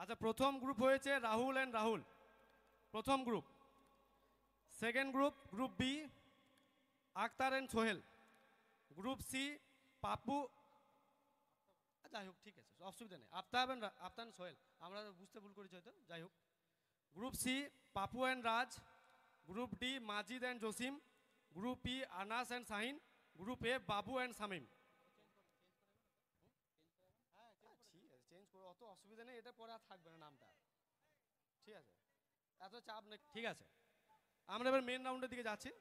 আচ্ছা, প্রথম গ্রুপ হয়েছে রাহুল অ্যান্ড রাহুল, প্রথম group. Second group, group B, Akhtar and Sohel. Group C, Pappu, যাই হোক ঠিক আছে, অসুবিধা নেই, আফতাব অ্যান্ড সোহেল, আমরা বুঝতে ভুল করেছি হয়তো, যাই হোক। Group C, Papu and Raj. Group D, Majid and Jasim. Group E, Anas and Shahin. Group A, Babu and Shamim. ঠিক আছে, চেঞ্জ করো, অত অসুবিধা নেই, এটা পরে আর থাকবে না নামটা, ঠিক আছে, এত চাপ নেই, ঠিক আছে। আমরা এবার মেন রাউন্ডের দিকে যাচ্ছি।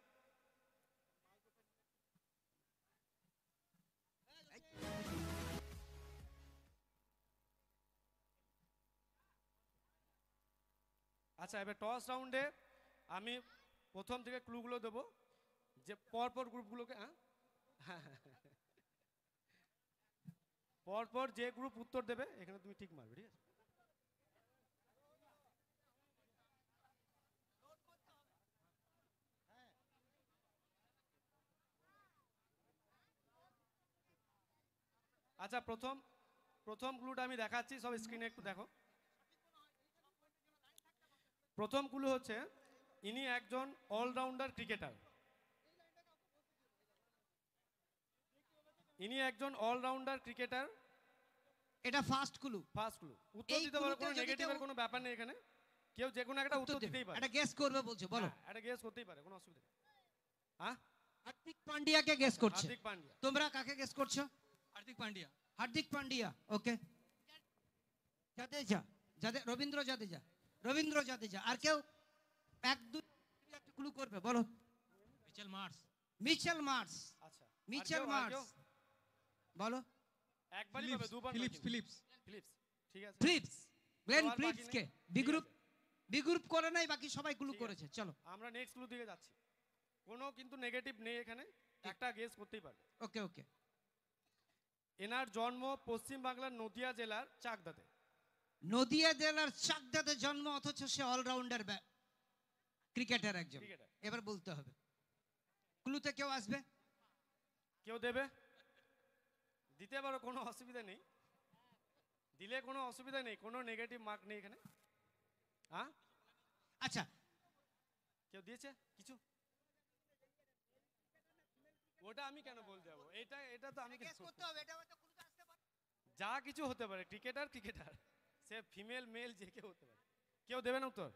আচ্ছা, এবার টস রাউন্ডে আমি প্রথম থেকে ক্লুগুলো দেবো, যে পরপর গ্রুপগুলোকে, হ্যাঁ, পরপর যে গ্রুপ উত্তর দেবে এখানে তুমি ঠিক মারবে, ঠিক আছে। আচ্ছা, প্রথম ক্লুটা আমি দেখাচ্ছি, সব স্ক্রিনে একটু দেখো। প্রথম ক্লু হচ্ছে, ইনি একজন অলরাউন্ডার ক্রিকেটার। ইনি একজন অলরাউন্ডার ক্রিকেটার। এটা ফার্স্ট ক্লু। First clue. উত্তর দিতে পারো, কোনো নেগেটিভের কোনো ব্যাপার নেই এখানে, কেউ যে কোনো একটা উত্তর দিতেই পারে। এটা গেস করবে বলছো, বলো। এটা গেস করতেই পারে, কোনো অসুবিধা নেই। হ্যাঁ, হার্দিক পান্ডিয়াকে গেস করছে। হার্দিক পান্ডিয়া। তোমরা কাকে গেস করছো? হার্দিক পান্ডিয়া। হার্দিক পান্ডিয়া, ওকে। জাদেজা, রবীন্দ্র জাদেজা, রবীন্দ্র জাদেজা। আর কেউ এক দুই একটা ক্লু করবে, বলো। Mitchell Mars. Mitchell Mars. আচ্ছা, মিচেল মার্স, বলো। একবারই পাবে, দুবার ফিলিপস। ফিলিপস। ফিলিপস, ঠিক আছে। ফিলিপস, গ্লেন তো আর বাকি ফিলিপস কে নেই? বি গ্রুপ, ঠিক বি গ্রুপ করে নাই, বাকি সবাই ক্লু ঠিক আছে। করেছে। চলো আমরা নেক্সট ক্লু দিকে যাচ্ছি। কোনো কিন্তু নেগেটিভ নেই এখানে, একটা গেস করতেই পারবে। ওকে ওকে। এনার জন্ম পশ্চিম বাংলার নদিয়া জেলার চাকদাতে। নদিয়া জেলার চাকদাতে জন্ম, অথচ সে অলরাউন্ডার ক্রিকেটার একজন। ক্রিকেটার। এবার বলতে হবে, ক্লুতে কেউ আসবে? কেউ দেবে? দিতে পারো, কোনো অসুবিধা নেই, দিলে কোনো অসুবিধা নেই, কোনো নেগেটিভ মার্ক নেই এখানে। হ্যাঁ, আচ্ছা, কেউ দিয়েছে কিছু? ওটা আমি কেন বলতে যাবো, এটা এটা তো আমি গেস করতে হবে, এটা হয়তো ক্লুতে আসতে পারে। যা কিছু হতে পারে, ক্রিকেটার ক্রিকেটার, সে ফিমেল মেল যে কেউ হতে পারে। কেউ দেবে না উত্তর?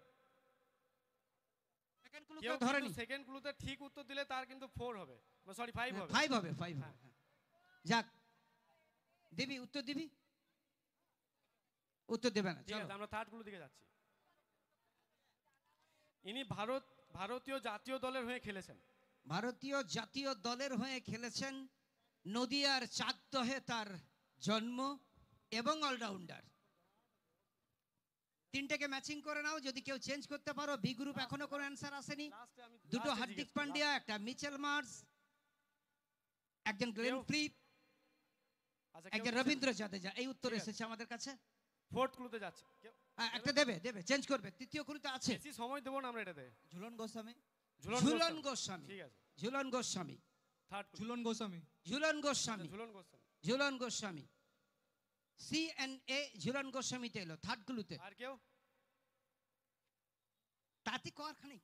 সেকেন্ড ক্লু কেউ কেউ ধরেনি। সেকেন্ড ক্লুতে ঠিক উত্তর দিলে তার কিন্তু 4 হবে, সরি 5 হবে। 5 হবে, 5 হবে। হ্যাঁ। যাক, দিবি উত্তর, দিবি উত্তর দেবে না। ঠিক চলো আছে, আমরা থার্ড ক্লু দিকে যাচ্ছি। ইনি ভারতীয় জাতীয় দলের হয়ে খেলেছেন। ভারতীয় জাতীয় দলের হয়ে খেলেছেন, নদিয়ার চাকদহে তার জন্ম, এবং অলরাউন্ডার। তিনটাকে ম্যাচিং করে নাও, যদি কেউ চেঞ্জ করতে পারো। বি গ্রুপ এখনো কোনো অ্যান্সার আসেনি। দুটো হার্দিক পান্ডিয়া, একটা মিচেল মার্স, একজন গ্লেন ফিলিপ, একজন রবীন্দ্র জাদেজা। এই উত্তর এসেছে আমাদের কাছে। ফোর্থ ক্লুতে যাচ্ছে। একটা দেবে, দেবে, চেঞ্জ করবে। তৃতীয় ক্লুতে আছে। বেশি সময় দেবো না আমরা এটাতে। ঝুলন গোস্বামী। ঝুলন গোস্বামী, ঠিক আছে। ঝুলন গোস্বামী, থার্ড ঝুলন গোস্বামী। ঝুলন গোস্বামী, ঝুলন গোস্বামী। ঝুলন গোস্বামী, CNA ঝুলন গোস্বামীতে এলো থার্ড ক্লুতে। আর কেউ? তাতে কর খানি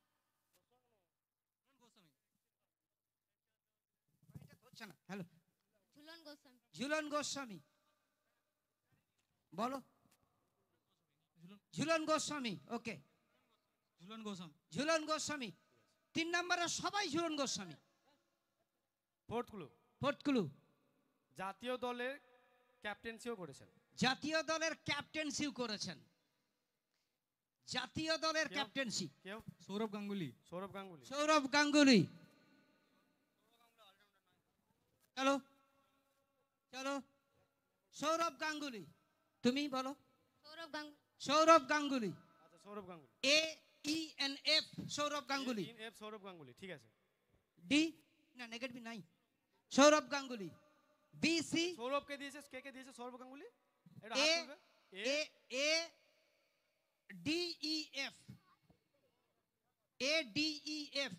হ্যালো, ঝুলন গোস্বামী। ঝুলন গোস্বামী, বলো। ঝুলন গোস্বামী, ওকে। ঝুলন গোস্বামী। ঝুলন গোস্বামী, 3 নম্বরে সবাই Jhulan Goswami. Fourth clue, fourth clue, জাতীয় দলের ক্যাপ্টেন্সিও করেছেন। জাতীয় দলের ক্যাপ্টেন্সিও করেছেন। জাতীয় দলের ক্যাপ্টেন্সি। কেউ? সৌরভ গাঙ্গুলি। সৌরভ গাঙ্গুলি। সৌরভ গাঙ্গুলি, চলো চলো, সৌরভ গাঙ্গুলি, তুমি বলো। সৌরভ গাঙ্গুলি। সৌরভ গাঙ্গুলি, আচ্ছা, সৌরভ গাঙ্গুলি। AENF, সৌরভ গাঙ্গুলি। এফ সৌরভ গাঙ্গুলি, ঠিক আছে। ডি না, নেগেটিভ নাই। সৌরভ গাঙ্গুলি। BC, সৌরভকে দিয়েছে, কে দিয়েছে সৌরভ গাঙ্গুলি? এটা A হাত তুলবে। ADEF, ADEF।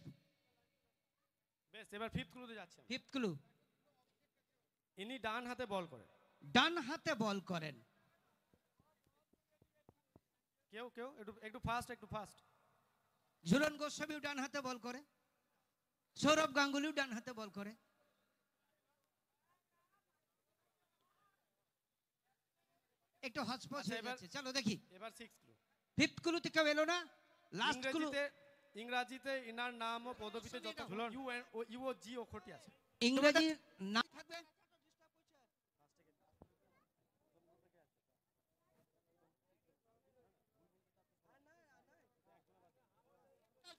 বেশ, এবার ফিফথ ক্লুতে যাচ্ছি। ফিফথ ক্লু, ইনি ডান হাতে বল করেন। ডান হাতে বল করেন। কেউ কেউ একটু একটু ফাস্ট, একটু ফাস্ট। ঝুলন গোস্বামীও ডান হাতে বল করে, সৌরভ গাঙ্গুলিও ডান হাতে বল করে। একটু হচপচ আচ্ছা, হয়ে এবার- যাচ্ছে, চলো দেখি। এবার 6 ক্লু। ফিফথ ক্লুতে কেউ এলো না, লাস্ট ক্লু। ইংরাজিতে ইনার নাম ও পদবিতে যত এটা ঝুলন ইউ ও জি অক্ষরটি আছে। ইংরেজি নাম থাকবে।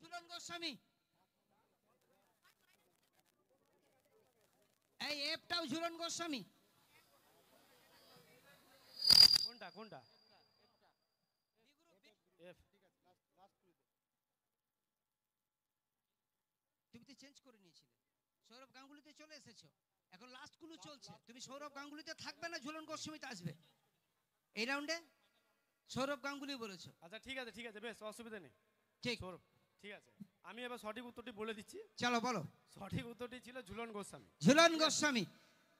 ঝুলন গোস্বামী, এই এফটাও ঝুলন গোস্বামী। কোনটা কোনটা? এফ। তুমি তো চেঞ্জ করে নিয়েছিলে, সৌরভ গাঙ্গুলিতে চলে এসেছো, এখন লাস্ট ক্লু চলছে। তুমি সৌরভ গাঙ্গুলিতে থাকবে না ঝুলন গোস্বামীতে আসবে এই রাউন্ডে? সৌরভ গাঙ্গুলি বলেছো। আচ্ছা ঠিক আছে, ঠিক আছে, বেশ, অসুবিধা নেই। ঠিক, সৌরভ, ঠিক আছে। আমি এবার সঠিক উত্তরটি বলে দিচ্ছি। চলো বলো। সঠিক উত্তরটি ছিল ঝুলন গোস্বামী। ঝুলন গোস্বামী।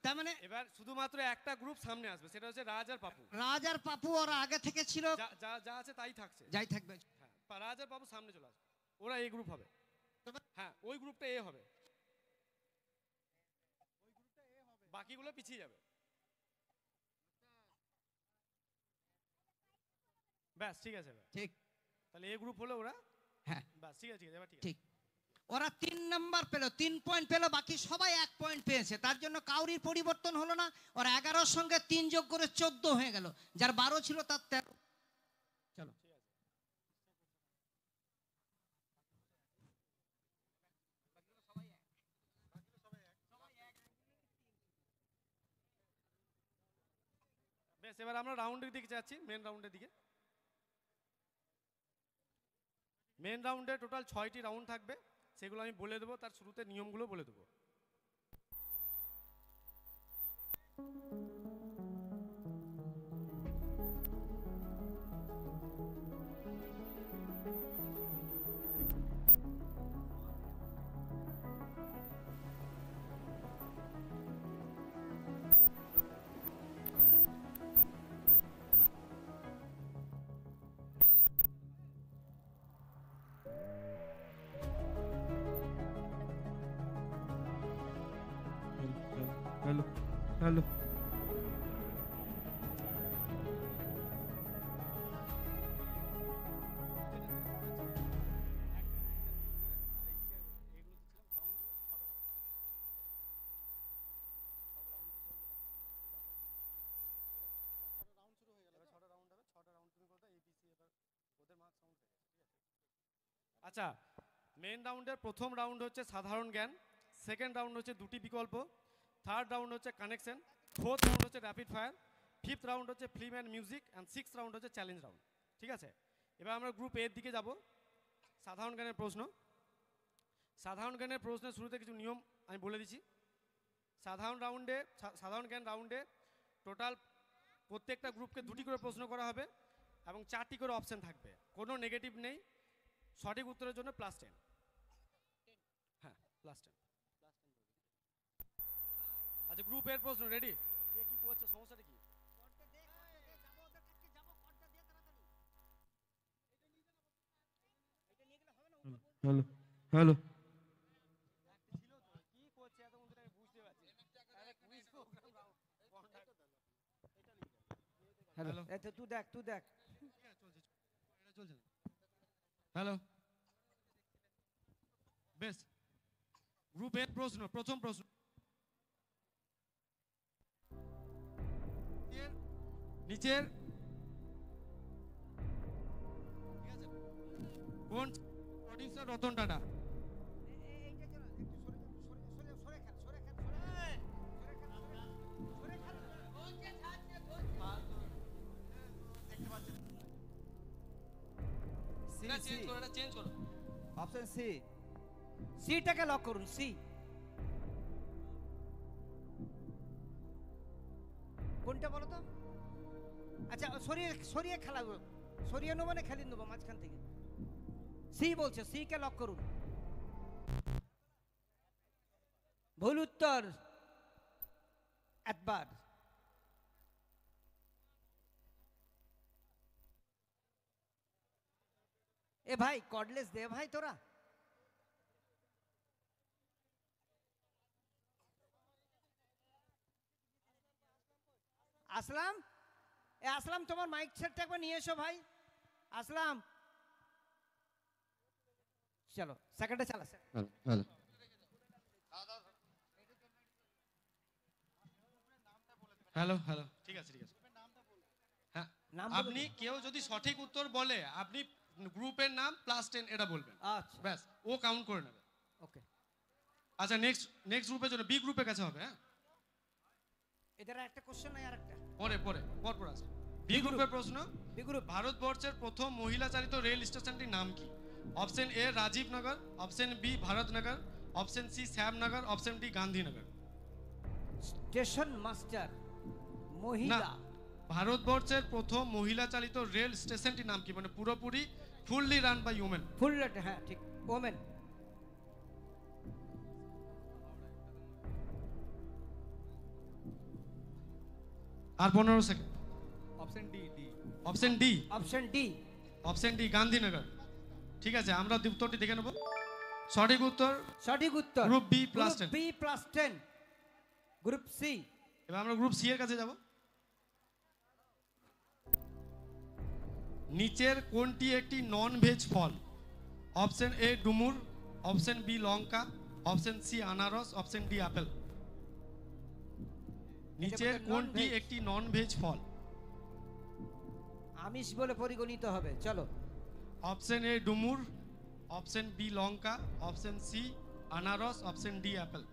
তার মানে এবার শুধুমাত্র একটা গ্রুপ সামনে আসবে, সেটা হচ্ছে রাজ আর পাপু। রাজ আর পাপু ওরা আগে থেকে ছিল, যা যা যা আছে তাই থাকছে। যাই থাকবে। হ্যাঁ, রাজ আর পাপু সামনে চলে আসবে, ওরা এই গ্রুপ হবে। হ্যাঁ, ওই গ্রুপটা এ হবে, বাকিগুলো পিছিয়ে যাবে। ব্যাস, ঠিক আছে এবার। ঠিক, তাহলে এ গ্রুপ হলো ওরা। হ্যাঁ ব্যাস, ঠিক আছে, ঠিক আছে, এবার ঠিক আছে। ঠিক। ওরা 3 নাম্বার পেল, 3 পয়েন্ট পেল, বাকি সবাই 1 পয়েন্ট পেয়েছে। তার জন্য কাউরির পরিবর্তন হলো না। ওরা 11 সঙ্গে 3 যোগ করে 14 হয়ে গেল, যার 12 ছিল তার 13। চলো বেশ, এবার আমরা রাউন্ডের দিকে যাচ্ছি, মেন রাউন্ডের দিকে। মেন রাউন্ডে টোটাল 6টি রাউন্ড থাকবে, সেগুলো আমি বলে দেবো, তার শুরুতে নিয়মগুলো বলে দেবো। हेलो हेलो আচ্ছা, মেন রাউন্ডের প্রথম রাউন্ড হচ্ছে সাধারণ জ্ঞান, সেকেন্ড রাউন্ড হচ্ছে দুটি বিকল্প, থার্ড রাউন্ড হচ্ছে কানেকশন, ফোর্থ রাউন্ড হচ্ছে র্যাপিড ফায়ার, ফিফথ রাউন্ড হচ্ছে film and music, and sixth round হচ্ছে চ্যালেঞ্জ রাউন্ড। ঠিক আছে, এবার আমরা গ্রুপ এর দিকে যাব। সাধারণ জ্ঞানের প্রশ্ন। সাধারণ জ্ঞানের প্রশ্নের শুরুতে কিছু নিয়ম আমি বলে দিচ্ছি। সাধারণ জ্ঞান রাউন্ডে টোটাল প্রত্যেকটা গ্রুপকে 2টি করে প্রশ্ন করা হবে এবং 4টি করে অপশন থাকবে, কোনো নেগেটিভ নেই। সঠিক উত্তরের জন্য +10। হ্যাঁ, +10। আচ্ছা, গ্রুপ এর প্রশ্ন রেডি? কে কি করছে, সমস্যাটা কি? हेलो हेलो কি করছে এতক্ষণ ধরে আমি বুঝতে পারছি না। তাহলে কুইজ প্রোগ্রাম হ্যালো, এত তুই দেখ হ্যালো, বেশ। গ্রুপ এর প্রশ্ন, প্রথম প্রশ্ন। নিচের কোন producer Ratan Tata? Option C, সিটাকে লক করুন। সি কোনটা বলো তো? আচ্ছা, সরিয়ে খেলা, সরিয়ে নেবো না খেলিয়ে নেবো মাঝখান থেকে? সি বলছে, সি কে লক করুন। ভুল উত্তর। একবার এ ভাই কর্ডলেস দে ভাই তোরা। আসলাম, এ আসলাম তোমার মাইক সেটটা একবার নিয়ে এসো ভাই। আসলাম, চলো সেকেন্ডে চালা। হ্যালো হ্যালো হ্যালো হ্যালো, ঠিক আছে ঠিক আছে। হ্যাঁ, নাম বলে আপনি কেউ যদি সঠিক উত্তর বলে আপনি গ্রুপের নাম +10 এটা বলবেন, আচ্ছা ব্যাস ও কাউন্ট করে নেবে। ওকে। আচ্ছা, নেক্সট গ্রুপের জন্য বি গ্রুপের কাছে হবে। হ্যাঁ, এদের একটা কোশ্চেন নাই, আর একটা পরে পরে পরপর আসবে। বি গ্রুপের প্রশ্ন, বি গ্রুপ। ভারতবর্ষের প্রথম মহিলা চালিত রেল স্টেশনটির নাম কি? Option A Rajiv Nagar, option B Bharatnagar, option C Shyamnagar, option D Gandhinagar. Station master না, মহিলা। ভারতবর্ষের প্রথম মহিলা চালিত রেল স্টেশনটির নাম কি? মানে পুরোপুরি fully run by women. Full letter, হ্যাঁ ঠিক, ওমেন। আর 15 second. Option D D option D, option D. Option D Gandhinagar. ঠিক আছে, আমরা উত্তরটি দেখে নেব। সঠিক উত্তর সঠিক উত্তর group B +10। B +10, group C. এবার আমরা গ্রুপ সি এর কাছে যাব। নিচের কোনটি একটি non veg fall? Option A ডুমুর, অপশন বি লঙ্কা, অপশন সি আনারস, অপশন ডি আপেল। নিচের বলতে কোনটি non-veg। একটি নন ভেজ ফল? আমিষ বলে পরিগণিত হবে, চলো। অপশন এ ডুমুর, অপশন বি লঙ্কা, অপশন সি আনারস, option D apple.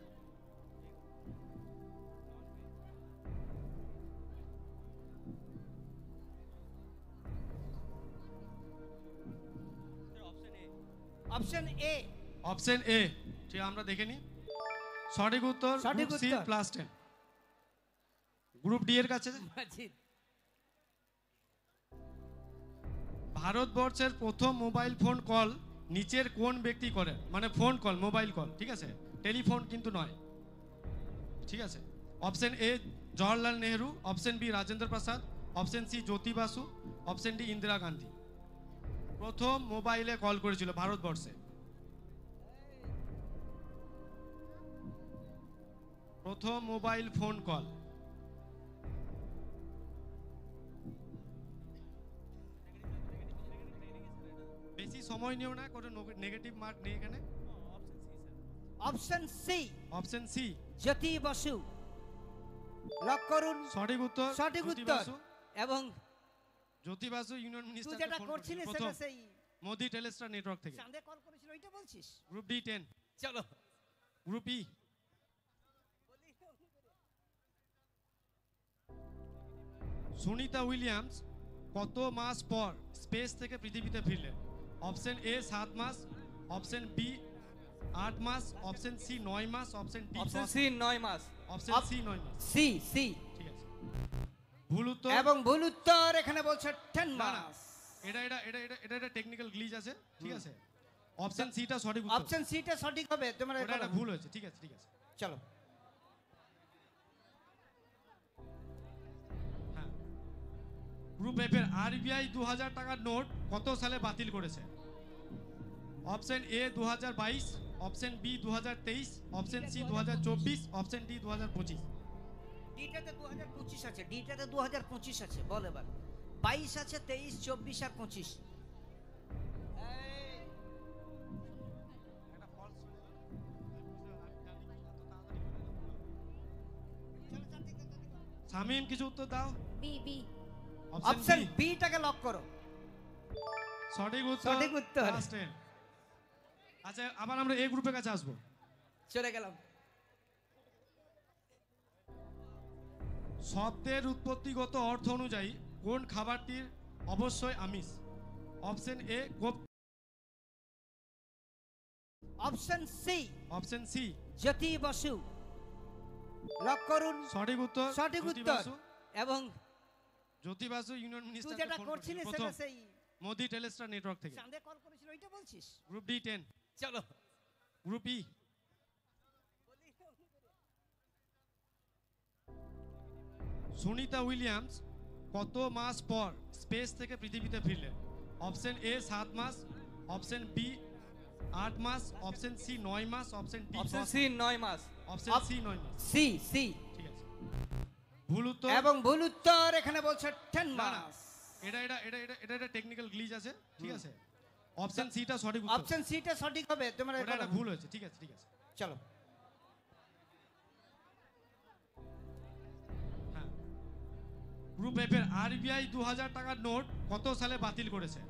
Option A. Option এ, ঠিক আমরা দেখে নিই। সঠিক উত্তর সঠিক গ্রুপ সি উত্তর। +10। গ্রুপ ডি এর কাছে। মাজিদ। ভারতবর্ষের প্রথম মোবাইল ফোন কল নিচের কোন ব্যক্তি করে? মানে ফোন কল, মোবাইল কল, ঠিক আছে, টেলিফোন কিন্তু নয়। ঠিক আছে, option A Jawaharlal Nehru, option B Rajendra Prasad, option C Jyoti Basu, option D Indira Gandhi. প্রথম মোবাইলে কল করেছিল ভারতবর্ষে, প্রথম মোবাইল ফোন কল। বেশি সময় নিও না, কোনো নেগেটিভ মার্ক নেই এখানে। Option C, option C Jyoti Basu. Lock করুন। সঠিক উত্তর। সঠিক জ্যোতি উত্তর। বাসু। এবং জ্যোতি বাসু ইউনিয়ন তুই মিনিস্টার যেটা করছিলিস সেটা সেই মোদি টেলিস্টার নেটওয়ার্ক থেকে। চাঁদে কল করেছিল, ওইটা বলছিস? Group D 10। চলো। গ্রুপ ই, সুনিতা উইলিয়ামস কত মাস পর স্পেস থেকে পৃথিবীতে ফিরলেন? অপশন এ 7 মাস, অপশন বি 8 মাস, অপশন সি 9 মাস, অপশন ডি অপশন সি 9 মাস অপশন সি 9 মাস। C C. ঠিক আছে, ভুল উত্তর। এবং ভুল উত্তর এখানে বলছে 10 না, না, মাস। এটা টেকনিক্যাল গ্লিচ আছে, ঠিক আছে। অপশন সিটা সঠিক উত্তর। অপশন সিটা সঠিক হবে, তোমরা ওটা একটা ভুল হয়েছে, ঠিক আছে ঠিক আছে। চলো। হ্যাঁ, গ্রুপ এফ এর আরবিআই 2000 টাকার নোট কত সালে বাতিল করেছে? Option A 2022, option B 2023, option C 2024, option D 2025। ডিটাতে 2025 আছে, ডিটাতে 2025 আছে, বল এবার। 22 আছে, 23, 24 আর 25। শামিম কিছু উত্তর দাও। বি বি অপশন বি টাকে লক করো। সঠিক উত্তর। সঠিক উত্তর। Last 10। আচ্ছা, আবার আমরা এ গ্রুপের কাছে আসবো। চলে গেলাম। শব্দের উৎপত্তিগত অর্থ অনুযায়ী কোন খাবারটির অবশ্যই আমিষ? অপশন এ গোপ, option C option C Jyoti Basu. Lock করুন। সঠিক উত্তর। সঠিক জ্যোতি উত্তর। বাসু। এবং জ্যোতি বাসু ইউনিয়ন তুই মিনিস্টার যেটা করছিলিস সেটা সেই মোদি টেলিস্টার নেটওয়ার্ক থেকে। চাঁদে কল করেছিল, ওইটা বলছিস? Group D 10। চলো। গ্রুপ ই, সুনিতা উইলিয়ামস কত মাস পর স্পেস থেকে পৃথিবীতে ফিরলেন? অপশন এ 7 মাস, অপশন বি 8 মাস, অপশন সি 9 মাস, অপশন ডি অপশন সি 9 মাস। অপশন সি 9 মাস। সি সি ঠিক আছে, ভুল উত্তর। এবং ভুল উত্তর এখানে বলছে 10 না, না, মাস। এটা টেকনিক্যাল গ্লিচ আছে, ঠিক আছে। অপশন সিটা সঠিক উত্তর। অপশন সিটা সঠিক হবে, তোমরা ওটা একটা ভুল হয়েছে, ঠিক আছে, ঠিক আছে। চলো। হ্যাঁ, গ্রুপ এফ এর আরবিআই 2000 টাকার নোট কত সালে বাতিল করেছে?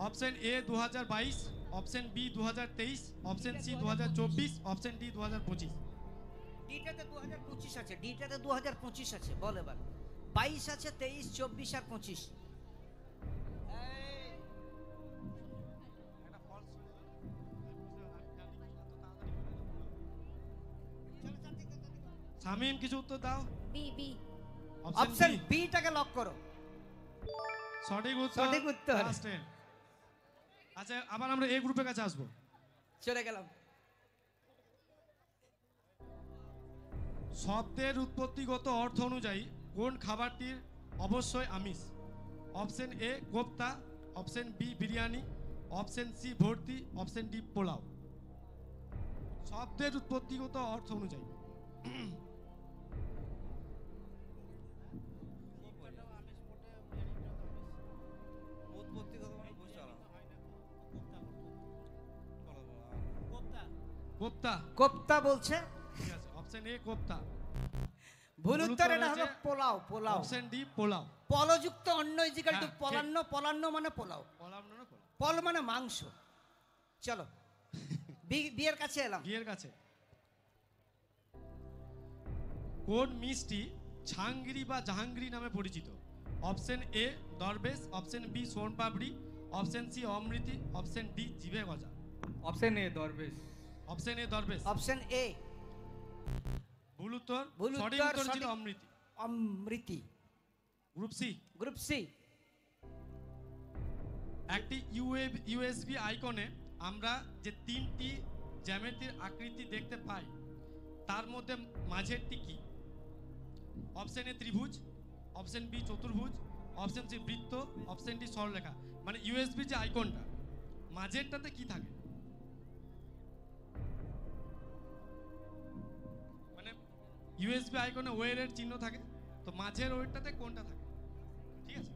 Option A 2022, option B 2023, option C 2024, option D 2025। ডিটাতে 2025 আছে, ডিটাতে 2025 আছে, বল এবার। 22 আছে, 23, 24 আর 25। শামিম কিছু উত্তর দাও। বি বি অপশন বি টাকে লক করো। সঠিক উত্তর, সঠিক উত্তর। Last 10। আচ্ছা, আবার আমরা এ গ্রুপের কাছে আসবো। চলে গেলাম। শব্দের উৎপত্তিগত অর্থ অনুযায়ী কোন খাবারটির অবশ্যই আমিষ? Option A kofta, option B biryani, option C ভর্তি, অপশন ডি পোলাও। শব্দের উৎপত্তিগত অর্থ অনুযায়ী। কোপ্তা, কোপ্তা বলছে। ঠিক আছে, অপশন এ কোপ্তা। ভুল উত্তর এটা হবে হচ্ছে পোলাও। Pulao, option D pulao. পলযুক্ত অন্ন ইজিক্যাল টু হ্যাঁ, পলান্ন, পলান্ন মানে পোলাও, পোলাও না পোলাও। পল মানে মাংস। চলো, বিয়ের কাছে এলাম। বিয়ের কাছে। কোন মিষ্টি ছাঙ্গিরি বা জাহাঙ্গীরি নামে পরিচিত? অপশন এ দরবেশ, option B sonpapdi, option C amriti, option D জিভে গজা। অপশন এ দরবেশ। অপশন এ দরবেশ। অপশন এ ভুল উত্তর। ভুল সঠিক উত্তর, উত্তর ছিল সঠিক। Amriti. Amriti. Group C. Group C. একটি ইউএসবি আইকনে আমরা যে তিনটি জ্যামিতির আকৃতি দেখতে পাই তার মধ্যে মাঝেরটি কি? অপশন এ ত্রিভুজ, অপশন বি চতুর্ভুজ, অপশন সি বৃত্ত, অপশন ডি সরলরেখা। মানে ইউএসবি যে আইকনটা মাঝেরটাতে কি থাকে? মানে ইউএসবি আইকনে ওয়্যারের চিহ্ন থাকে, তো মাঝের ওয়্যারটাতে কোনটা থাকে? ঠিক আছে,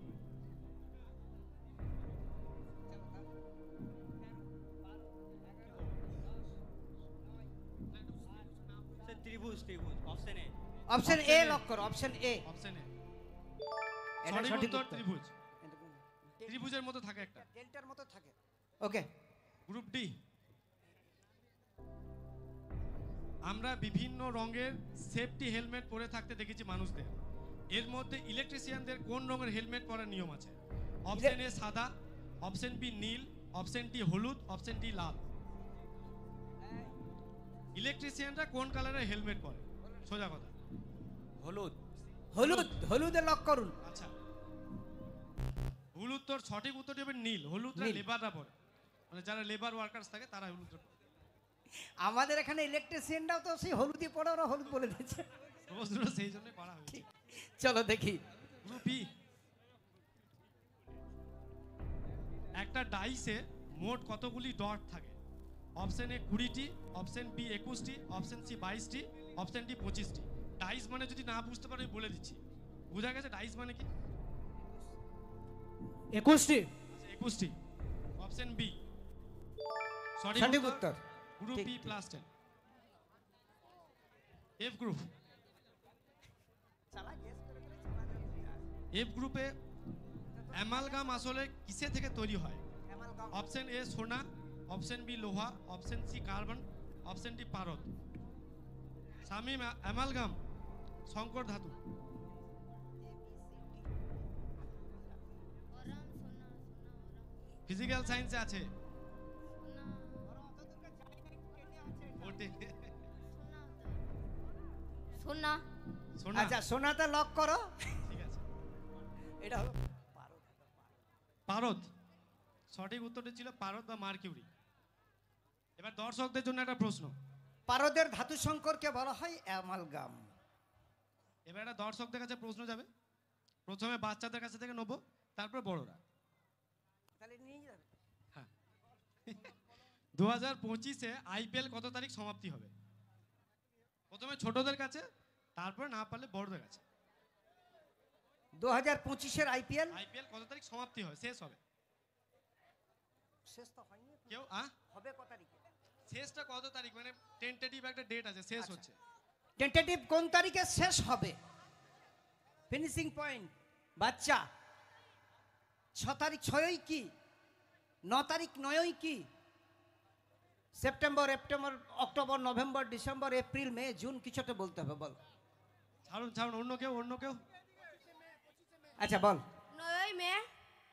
ত্রিভুজ, ত্রিভুজ। Option A. Option A lock করো। Option A. অপশন এ এটা সঠিক সঠিক উত্তর উত্তর। ত্রিভুজ। ত্রিভুজের মতো থাকে একটা। ডেল্টার মতো থাকে। ওকে। Group D. আমরা বিভিন্ন রঙের সেফটি হেলমেট পরে থাকতে দেখেছি মানুষদের। এর মধ্যে ইলেকট্রিশিয়ানদের কোন রঙের হেলমেট পরার নিয়ম আছে? অপশন এ সাদা, অপশন বি নীল, অপশন ডি হলুদ, অপশন ডি লাল। ইলেকট্রিশিয়ানরা কোন কালারের হেলমেট পরে? সোজা কথা। হলুদ। হলুদ। হলুদে লক করুন। আচ্ছা, ভুল উত্তর। সঠিক উত্তরটি হবে নীল। হলুদরা নীল। লেবাররা পরে, মানে যারা লেবার ওয়ার্কার্স থাকে তারা হলুদরা পরে। আমাদের এখানে ইলেকট্রিশিয়ানরাও তো সেই হলুদই পড়ে, ওরা হলুদ বলে দিচ্ছে। প্রশ্নটা সেই জন্য করা হয়েছে। চলো দেখি। Group E. একটা ডাইসে মোট কতগুলি ডট থাকে? অপশন এ 20টি, অপশন বি 21টি, অপশন সি 22টি, অপশন ডি 25টি। ডাইস মানে যদি না বুঝতে পারো আমি বলে দিচ্ছি। বুঝা গেছে ডাইস মানে কি? 21টি। আচ্ছা, 21টি। অপশন বি সঠিক উত্তর। গ্রুপ ঠিক, ই ঠিক। প্লাস 10। F group. এফ গ্রুপে অ্যামালগাম আসলে কিসে থেকে তৈরি হয়? অপশন এ সোনা, অপশন বি লোহা, option C carbon, option D পারদ। শামিম, অ্যামালগাম সংকর ধাতু। ওরাম সোনা সোনা ওরাম ফিজিক্যাল সায়েন্সে আছে। সোনা ওটে। সোনা সোনা। আচ্ছা, সোনাতে লক করো। ঠিক আছে, এটা হলো পারদ। সঠিক উত্তরটি ছিল পারদ বা মার্কিউরি। এবার দর্শকদের জন্য একটা প্রশ্ন। পারদের ধাতু সংকরকে বলা হয় অ্যামালগাম। এবার একটা দর্শকদের কাছে প্রশ্ন যাবে। প্রথমে বাচ্চাদের কাছে থেকে নেবো, তারপর বড়রা। তাহলে নিয়ে যাবে। হ্যাঁ, 2025-এ আইপিএল কত তারিখ সমাপ্তি হবে? প্রথমে ছোটদের কাছে, তারপরে না পারলে বড়দের কাছে। 2025-এর আইপিএল আইপিএল কত তারিখ সমাপ্তি হয়, শেষ হবে? শেষ তো হয়নি এখন। কেউ হবে কত তারিখে? শেষটা কত তারিখ, মানে টেন্টেটিভ একটা ডেট আছে, শেষ আচ্ছা। হচ্ছে। টেন্টেটিভ কোন তারিখে শেষ হবে? ফিনিশিং পয়েন্ট বাচ্চা 6 তারিখ 6ই কি, 9 তারিখ 9ই কি, September October November December April May June, কিছু তো বলতে হবে, বল। ছাড়ুন ছাড়ুন, অন্য কেউ। আচ্ছা বল। 9ই মে।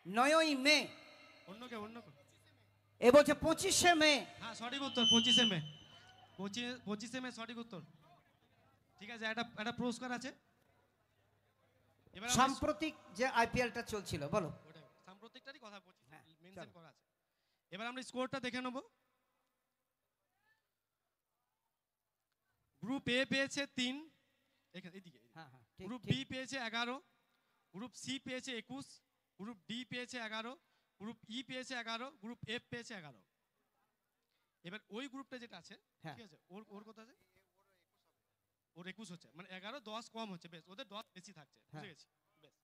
9ই মে। অন্য কেউ। এ বলছে 25শে মে। হ্যাঁ সঠিক উত্তর, 25শে মে। 25শে মে সঠিক উত্তর। ঠিক আছে, একটা পুরস্কার আছে। এবার সাম্প্রতিক যে আইপিএলটা চলছিল, বলো। সাম্প্রতিকটারই কথা বলছি, হ্যাঁ, মেনশন চলো। করা আছে। এবার আমরা স্কোরটা দেখে নেব। গ্রুপ এ পেয়েছে 3, এদিকে। হ্যাঁ হ্যাঁ ঠিক, গ্রুপ ঠিক। বি পেয়েছে 11, গ্রুপ সি পেয়েছে 21, গ্রুপ ডি পেয়েছে 11, গ্রুপ ই পেয়েছে 11, গ্রুপ এফ পেয়েছে 11। এবার ওই গ্রুপটা যেটা আছে, হ্যাঁ। ঠিক আছে, ওর কত আছে? ওর 21 হচ্ছে, মানে 11 10 কম হচ্ছে, বেশ ওদের 10 বেশি থাকছে, বুঝে হ্যাঁ। গেছি। বেশ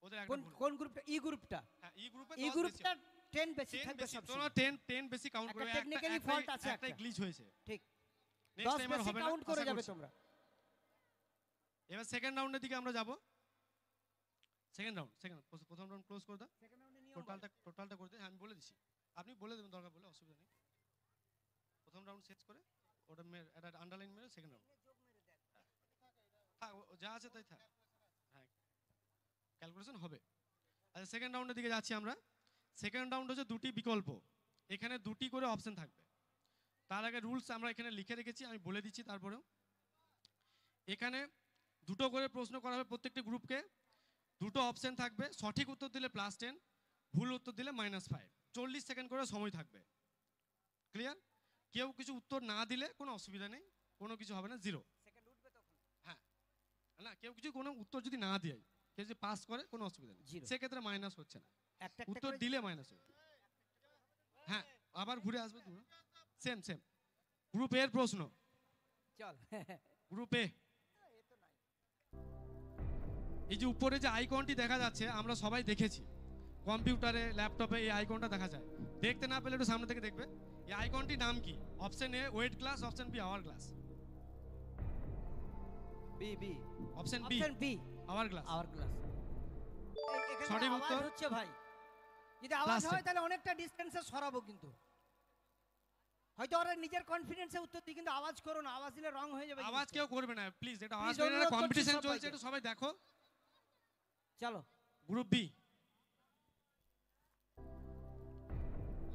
ওদের কোন একটা ভুল। কোন গ্রুপটা? ই গ্রুপটা। হ্যাঁ ই গ্রুপে ই 10 গ্রুপটা 10 বেশি 10 থাকবে বেশি, সব তোমরা 10 বেশি কাউন্ট একটা করবে। technically fault আছে একটা একটা। গ্লিচ হয়েছে। ঠিক। নেক্সট 10 টাইম আর বেশি হবে না, কাউন্ট করে আশা যাবে করছি। তোমরা। এবার সেকেন্ড রাউন্ডের দিকে আমরা যাব। সেকেন্ড রাউন্ড, প্রথম রাউন্ড ক্লোজ করে দাও। টোটালটা করে দে, আমি বলে দিচ্ছি, আপনি বলে দেবেন দরকার বলে, অসুবিধা নেই। প্রথম রাউন্ড শেষ করে ওটা একটা আন্ডারলাইন মেরে সেকেন্ড রাউন্ড থাক, যা আছে তাই থাক। হ্যাঁ ক্যালকুলেশন হবে। আচ্ছা সেকেন্ড রাউন্ডের দিকে যাচ্ছি আমরা। সেকেন্ড রাউন্ড হচ্ছে দুটি বিকল্প, এখানে দুটি করে অপশন থাকবে। তার আগে রুলস আমরা এখানে লিখে রেখেছি, আমি বলে দিচ্ছি তারপরেও। এখানে দুটো করে প্রশ্ন করা হবে প্রত্যেকটি গ্রুপকে, দুটো অপশন থাকবে, সঠিক উত্তর দিলে +10, ভুল উত্তর দিলে -5। 40 সেকেন্ড করে সময় থাকবে। ক্লিয়ার? কেউ কিছু উত্তর না দিলে কোনো অসুবিধা নেই, কোনো কিছু হবে না, 0। হ্যাঁ না, কেউ কিছু কোনো উত্তর যদি না দেয়, কেউ যদি পাস করে কোনো অসুবিধা নেই, Zero। সেক্ষেত্রে মাইনাস হচ্ছে না, একটা উত্তর করে দিলে মাইনাস হবে। হ্যাঁ আবার ঘুরে আসবে, সেম গ্রুপ এর প্রশ্ন। চল। গ্রুপ এ, এই যে উপরে যে আইকনটি দেখা যাচ্ছে আমরা সবাই দেখেছি, কম্পিউটারে ল্যাপটপে এই আইকনটা দেখা যায়। দেখতে না পেলে একটু সামনে থেকে দেখবে। এই আইকনটির নাম কি? Option A weight glass, option B hourglass. B option B option B hourglass. Hourglass. সঠিক সঠিক উত্তর। উত্তর হচ্ছে ভাই, যদি আওয়াজ Last হয় time। তাহলে অনেকটা ডিসটেন্সে সরাবো, কিন্তু হয়তো ওরা নিজের কনফিডেন্সে উত্তর দিই, কিন্তু আওয়াজ করো না, আওয়াজ দিলে রং হয়ে যাবে। আওয়াজ কেউ করবে না প্লিজ, এটা আওয়াজ Please, করে না, অনুরোধ করছি কম্পিটিশন সবাইকে। চলছে, একটু সবাই দেখো। চলো। গ্রুপ বি,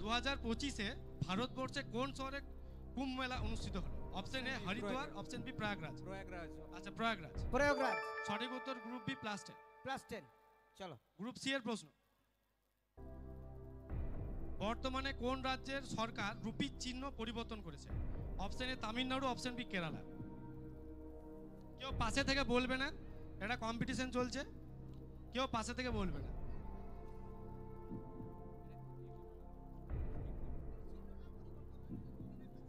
2025-এ ভারতবর্ষে কোন শহরে কুম্ভ মেলা অনুষ্ঠিত হলো? Option A Haridwar, option B Prayagraj. আচ্ছা প্রয়াগরাজ প্রয়োগরাজ। সঠিক উত্তর, গ্রুপ বি +10। +10। চলো। গ্রুপ সি এর প্রশ্ন, বর্তমানে কোন রাজ্যের সরকার রুপির চিহ্ন পরিবর্তন করেছে? Option A Tamil Nadu, option B Kerala. কেউ পাশে থেকে বলবে না, এটা কম্পিটিশন চলছে, কেউ পাশে থেকে বলবে না।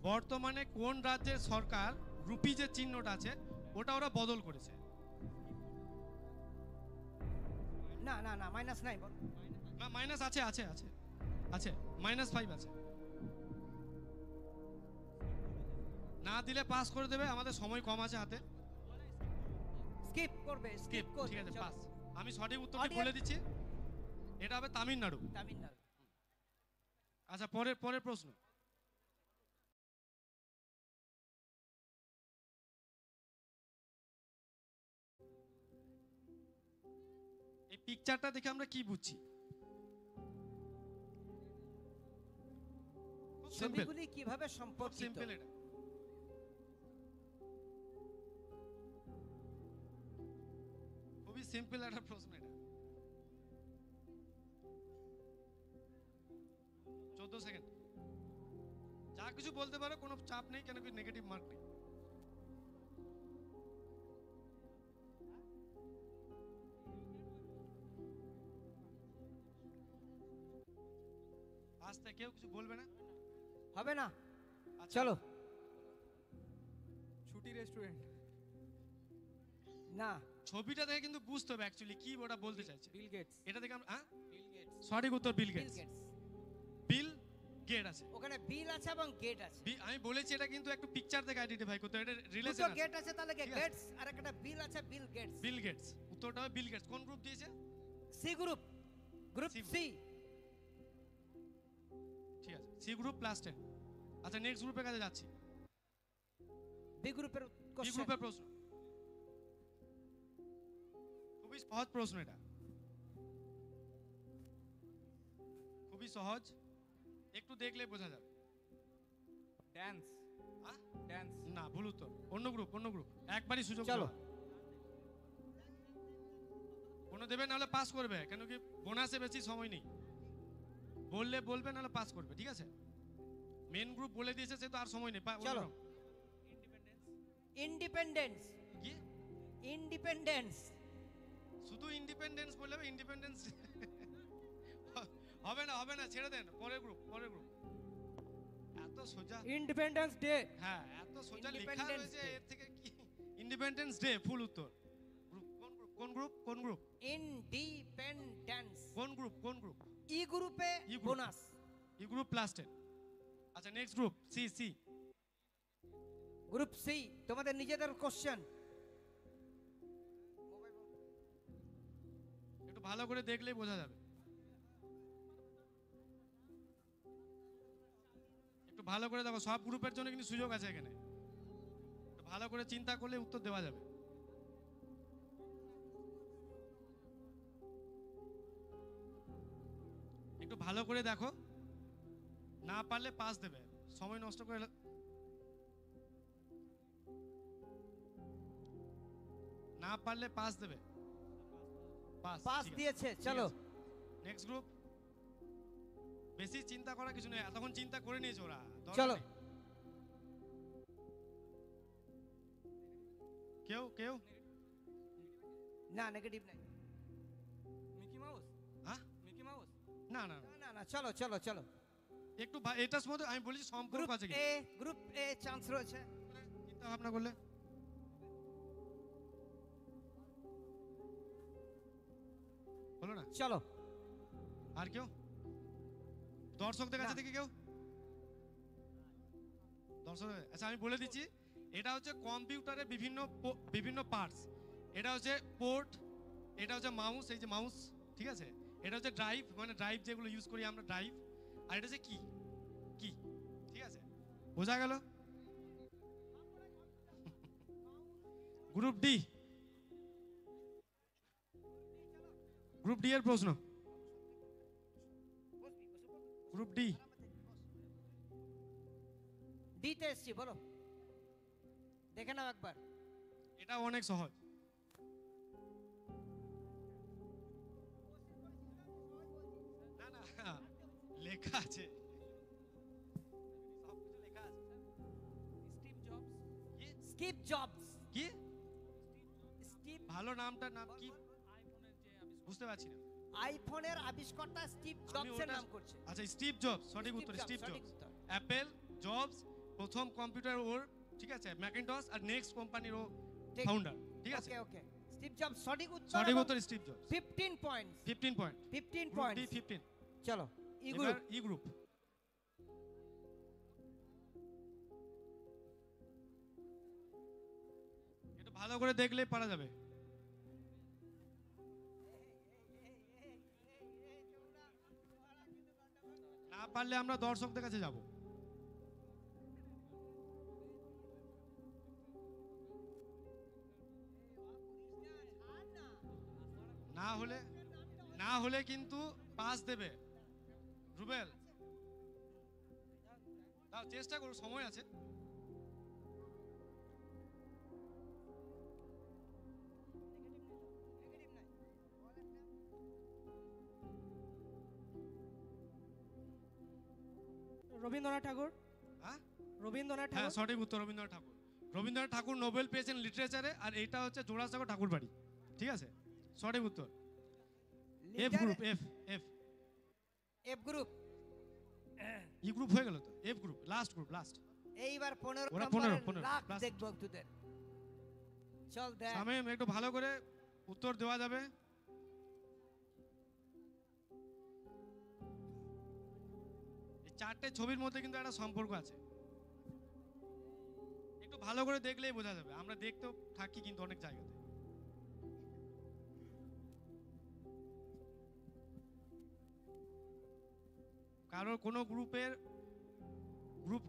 বর্তমানে কোন রাজ্যের সরকার রুপি যে চিহ্নটা আছে ওটা ওরা বদল করেছে? না না না, মাইনাস নাই, বল। না মাইনাস আছে আছে আছে আছে, -5 আছে। না দিলে পাস করে দেবে, আমাদের সময় কম আছে হাতে। স্কিপ করবে, স্কিপ করবে। ঠিক আছে চলো। পাস। আমি সঠিক উত্তরটি Audience- বলে দিচ্ছি, এটা হবে তামিলনাড়ু। তামিলনাড়ু। আচ্ছা পরের প্রশ্ন, এই পিকচারটা দেখে আমরা কি বুঝছি? খুব সিম্পল, ছবিগুলি কিভাবে খুব সম্পর্কিত? সিম্পল এটা। খুবই সিম্পল একটা প্রশ্ন এটা। 14 সেকেন্ড, যা কিছু বলতে পারো, কোনো চাপ নেই, কেন কি নেগেটিভ মার্ক নেই। আজ থেকে কেউ কিছু বলবে না। হবে না, আচ্ছা, চলো। ছুটি রেস্টুরেন্ট। না, ছবিটা দেখে কিন্তু বুঝতে হবে অ্যাকচুয়ালি কি ওটা বলতে চাইছে। Bill Gates. এটা দেখে আমরা, হ্যাঁ, বিল গেটস। সঠিক উত্তর Bill Bill Gates. Gates. Bill Gate আছে। ওখানে বিল আছে এবং গেট আছে। আমি বলেছি এটা কিন্তু একটু পিকচার দেখে আইডেন্টিফাই করতে হবে, এটা দুটো রিলেশন আছে। গেট আছে, তাহলে ঠিক আছে। গেটস, আর একটা বিল আছে, বিল গেটস। বিল গেটস, উত্তরটা হবে বিল গেটস। কোন গ্রুপ দিয়েছে? C group, group C C. ঠিক আছে, সি গ্রুপ +10। আচ্ছা, নেক্সট গ্রুপের কাছে যাচ্ছি। বি গ্রুপের বি কোশ্চেন। গ্রুপের প্রশ্ন, খুবই সহজ প্রশ্ন এটা, খুবই সহজ, একটু দেখলে বোঝা যাবে। ড্যান্স। হ্যাঁ? ড্যান্স। না, ভুল উত্তর। অন্য গ্রুপ, অন্য গ্রুপ, একবারই সুযোগ চলো। দেওয়া। কোনো দেবে নাহলে পাস করবে, কেন কি বোনাসে বেশি সময় নেই, বললে বলবে নাহলে পাস করবে, ঠিক আছে? মেন গ্রুপ বলে দিয়েছে, সে তো আর সময় নেই। চলো। অন্য- ইন্ডিপেন্ডেন্স, কি ইন্ডিপেন্ডেন্স। শুধু ইন্ডিপেন্ডেন্স বললে হবে? ইন্ডিপেন্ডেন্স হবে না, হবে না, ছেড়ে দেন। পরের গ্রুপ, পরের গ্রুপ। এত সোজা, ইন্ডিপেন্ডেন্স ডে। হ্যাঁ, এত সোজা লেখা Independence রয়েছে, Day। এর থেকে কি? ইন্ডিপেন্ডেন্স ডে, ফুল উত্তর। গ্রুপ, কোন গ্রুপ, কোন গ্রুপ, ইন্ডিপেন্ডেন্স। কোন গ্রুপ, কোন গ্রুপ? ই গ্রুপে E group. Bonus. E group +10। আচ্ছা, next group C, C. Group C, তোমাদের নিজেদের কোশ্চেন। একটু ভালো করে দেখলেই বোঝা যাবে, একটু ভালো করে দেখো, সব গ্রুপের জন্য কিন্তু সুযোগ আছে এখানে, একটু ভালো করে চিন্তা করলে উত্তর দেওয়া যাবে। একটু ভালো করে দেখো, না পারলে পাস দেবে, সময় নষ্ট করে না পারলে পাস দেবে। পাস দিয়েছে, চলো। নেক্সট গ্রুপ, বেশি চিন্তা করার কিছু নেই, এতক্ষণ চিন্তা করে নিয়েছে ওরা, দরকার চলো। নেই। কেউ কেউ না, নেগেটিভ নাই। Mickey mouse. হ্যাঁ, মিকি মাউস। না না না, না না না, চলো চলো চলো। একটু এটার মধ্যে আমি বলেছি সম্পর্ক গ্রুপ আছে কি, এ, গ্রুপ এ চান্স রয়েছে। চিন্তা ভাবনা করলে হলো না। চলো। আর কেউ দর্শকদের কাছে না। থেকে কেউ দর্শক, আচ্ছা আমি বলে দিচ্ছি, এটা হচ্ছে কম্পিউটারের বিভিন্ন পার্টস। এটা হচ্ছে পোর্ট, এটা হচ্ছে মাউস, এই যে মাউস, ঠিক আছে? এটা হচ্ছে ড্রাইভ, মানে ড্রাইভ যেগুলো ইউজ করি আমরা, ড্রাইভ। আর এটা হচ্ছে কি, কি, ঠিক আছে? বোঝা গেল? গ্রুপ ডি, গ্রুপ ডি এর প্রশ্ন, গ্রুপ ডি। দিতে এসছি, বলো, দেখে নাও একবার। এটা অনেক সহজ। না না, লেখা আছে, সবকিছু লেখা আছে। Steve jobs. কি স্কিপ জবস। কি স্টিভ, ভালো নামটার নাম কি বুঝতে পারছি না। আইফোনের আবিষ্কর্তা স্টিভ আমি জবসের ওটা- নাম করছে। আচ্ছা, স্টিভ জবস সঠিক উত্তর, স্টিভ সঠিক জবস। উত্তর। অ্যাপেল, জবস, প্রথম কম্পিউটার ওর, ঠিক আছে, ম্যাকিনটস, আর নেক্সট কোম্পানির ও ঠিক। ফাউন্ডার, ঠিক আছে? ওকে ওকে, স্টিভ জবস সঠিক উত্তর। সঠিক এবং উত্তর Steve jobs. 15 points. 15 point, 15 group D points. 15। চলো, ই এবার গ্রুপ। ই গ্রুপ, একটু ভালো করে দেখলে পারা যাবে। না পারলে আমরা দর্শকদের কাছে যাব। না হলে কিন্তু পাস দেবে। রুবেল, দাও, চেষ্টা করো, সময় আছে। রবীন্দ্রনাথ ঠাকুর। হ্যাঁ রবীন্দ্রনাথ হ্যাঁ, ঠাকুর। সঠিক উত্তর রবীন্দ্রনাথ ঠাকুর। রবীন্দ্রনাথ ঠাকুর নোবেল পেয়েছেন লিটারেচারে, আর এটা হচ্ছে জোড়াসাঁকো ঠাকুর বাড়ি, ঠিক আছে? সঠিক উত্তর। F group, F F F group. E group হয়ে গেল তো, F group, last group, last. এইবার 15 ওরা নম্বরের 15 লাখ last। দেখবো তোদের। চল দেখ। শামীম একটু ভালো করে উত্তর দেওয়া যাবে? এই চারটে ছবির মধ্যে কিন্তু একটা সম্পর্ক আছে, একটু ভালো করে দেখলেই বোঝা যাবে। আমরা দেখতেও থাকি কিন্তু অনেক জায়গাতে। কারোর কোনো গ্রুপের গ্রুপ,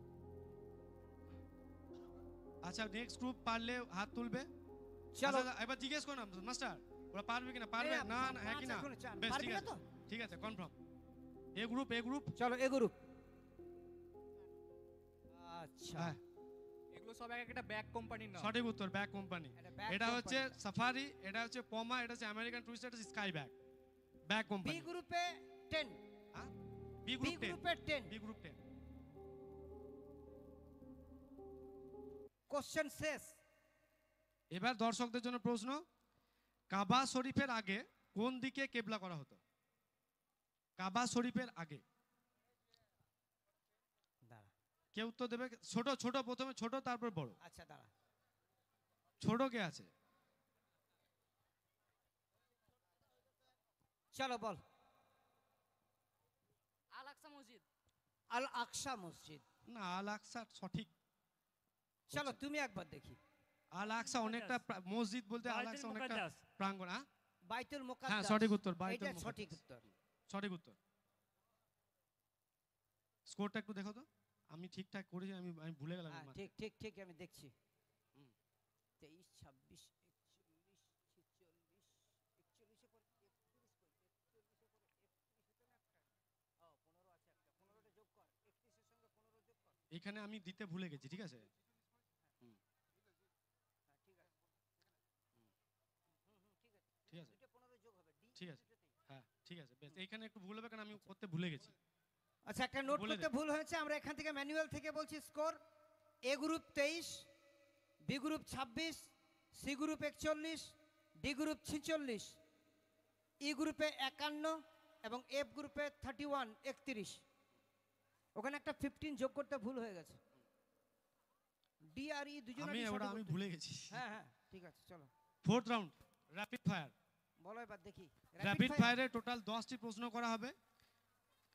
আচ্ছা নেক্সট গ্রুপ পারলে হাত তুলবে। চলো। আচ্ছা, এবার জিজ্ঞেস করো না মাস্টার, ওরা পারবে কিনা, পারবে এই, না না, হ্যাঁ পাঁচ কিনা, এখনো চার। বেশ পারবি ঠিক না আছে, তো? ঠিক আছে, কনফার্ম। এ গ্রুপ, এ গ্রুপ, চলো এ গ্রুপ। আচ্ছা হ্যাঁ এগুলো সব এক একটা ব্যাগ কোম্পানির নাম। সঠিক উত্তর, ব্যাগ কোম্পানি। এটা ব্যাগ এটা হচ্ছে কোম্পানি। সাফারি, এটা হচ্ছে পমা, এটা হচ্ছে আমেরিকান টুরিস্ট, এটা হচ্ছে sky bag, bag B company. গ্রুপে 10, বি বি গ্রুপ 10, গ্রুপে 10। B group 10। কোশ্চেন শেষ। এবার দর্শকদের জন্য প্রশ্ন, কাবা শরীফের আগে কোন দিকে কেবলা করা হতো? কাবা শরীফের আগে দাঁড়া। কে উত্তর দেবে? ছোট ছোট, প্রথমে ছোট তারপর বড়। আচ্ছা দাঁড়া। ছোট কে আছে? চলো বল। আল আকসা মসজিদ। আল আকসা মসজিদ। না, আল আকসা সঠিক। চলো তুমি একবার দেখি। আল আকসা অনেকটা মসজিদ বলতে আল আকসা অনেকটা প্রাঙ্গণ। হ্যাঁ বাইতুল হ্যাঁ মুকাদ্দাস। সঠিক উত্তর, বাইতুল এটা মুকাদ্দাস। সঠিক উত্তর। সঠিক উত্তর। স্কোরটা একটু দেখো তো, আমি ঠিকঠাক করেছি, আমি আমি ভুলে গেলাম। হ্যাঁ, ঠিক ঠিক ঠিক আমি দেখছি। 23, 26, 41, 46, 41 এর পর 15 যোগ কর। 31 এর সঙ্গে 15 যোগ কর। এখানে আমি দিতে ভুলে গেছি, ঠিক আছে? হুম। ঠিক আছে, দুটো 15 যোগ হবে। ডি ঠিক আছে, হ্যাঁ ঠিক আছে, বেশ। এইখানে একটু ভুল হবে কারণ আমি করতে ভুলে গেছি। আচ্ছা একটা নোট বলে করতে দে। ভুল হয়েছে, আমরা এখান থেকে ম্যানুয়াল থেকে বলছি score. A group 23, B group 26, C group 41, D group 46, E গ্রুপে 51 এবং এফ গ্রুপে 31, 31। ওখানে একটা 15 যোগ করতে ভুল হয়ে গেছে। ডি আর ই দুজনেরই আমি ওটা সঠিক আমি উত্তর। ভুলে গেছি। হ্যাঁ হ্যাঁ ঠিক আছে চলো ফোর্থ রাউন্ড, র্যাপিড ফায়ার। বলো এবার দেখি। র্যাপিড ফায়ারে টোটাল 10টি প্রশ্ন করা হবে।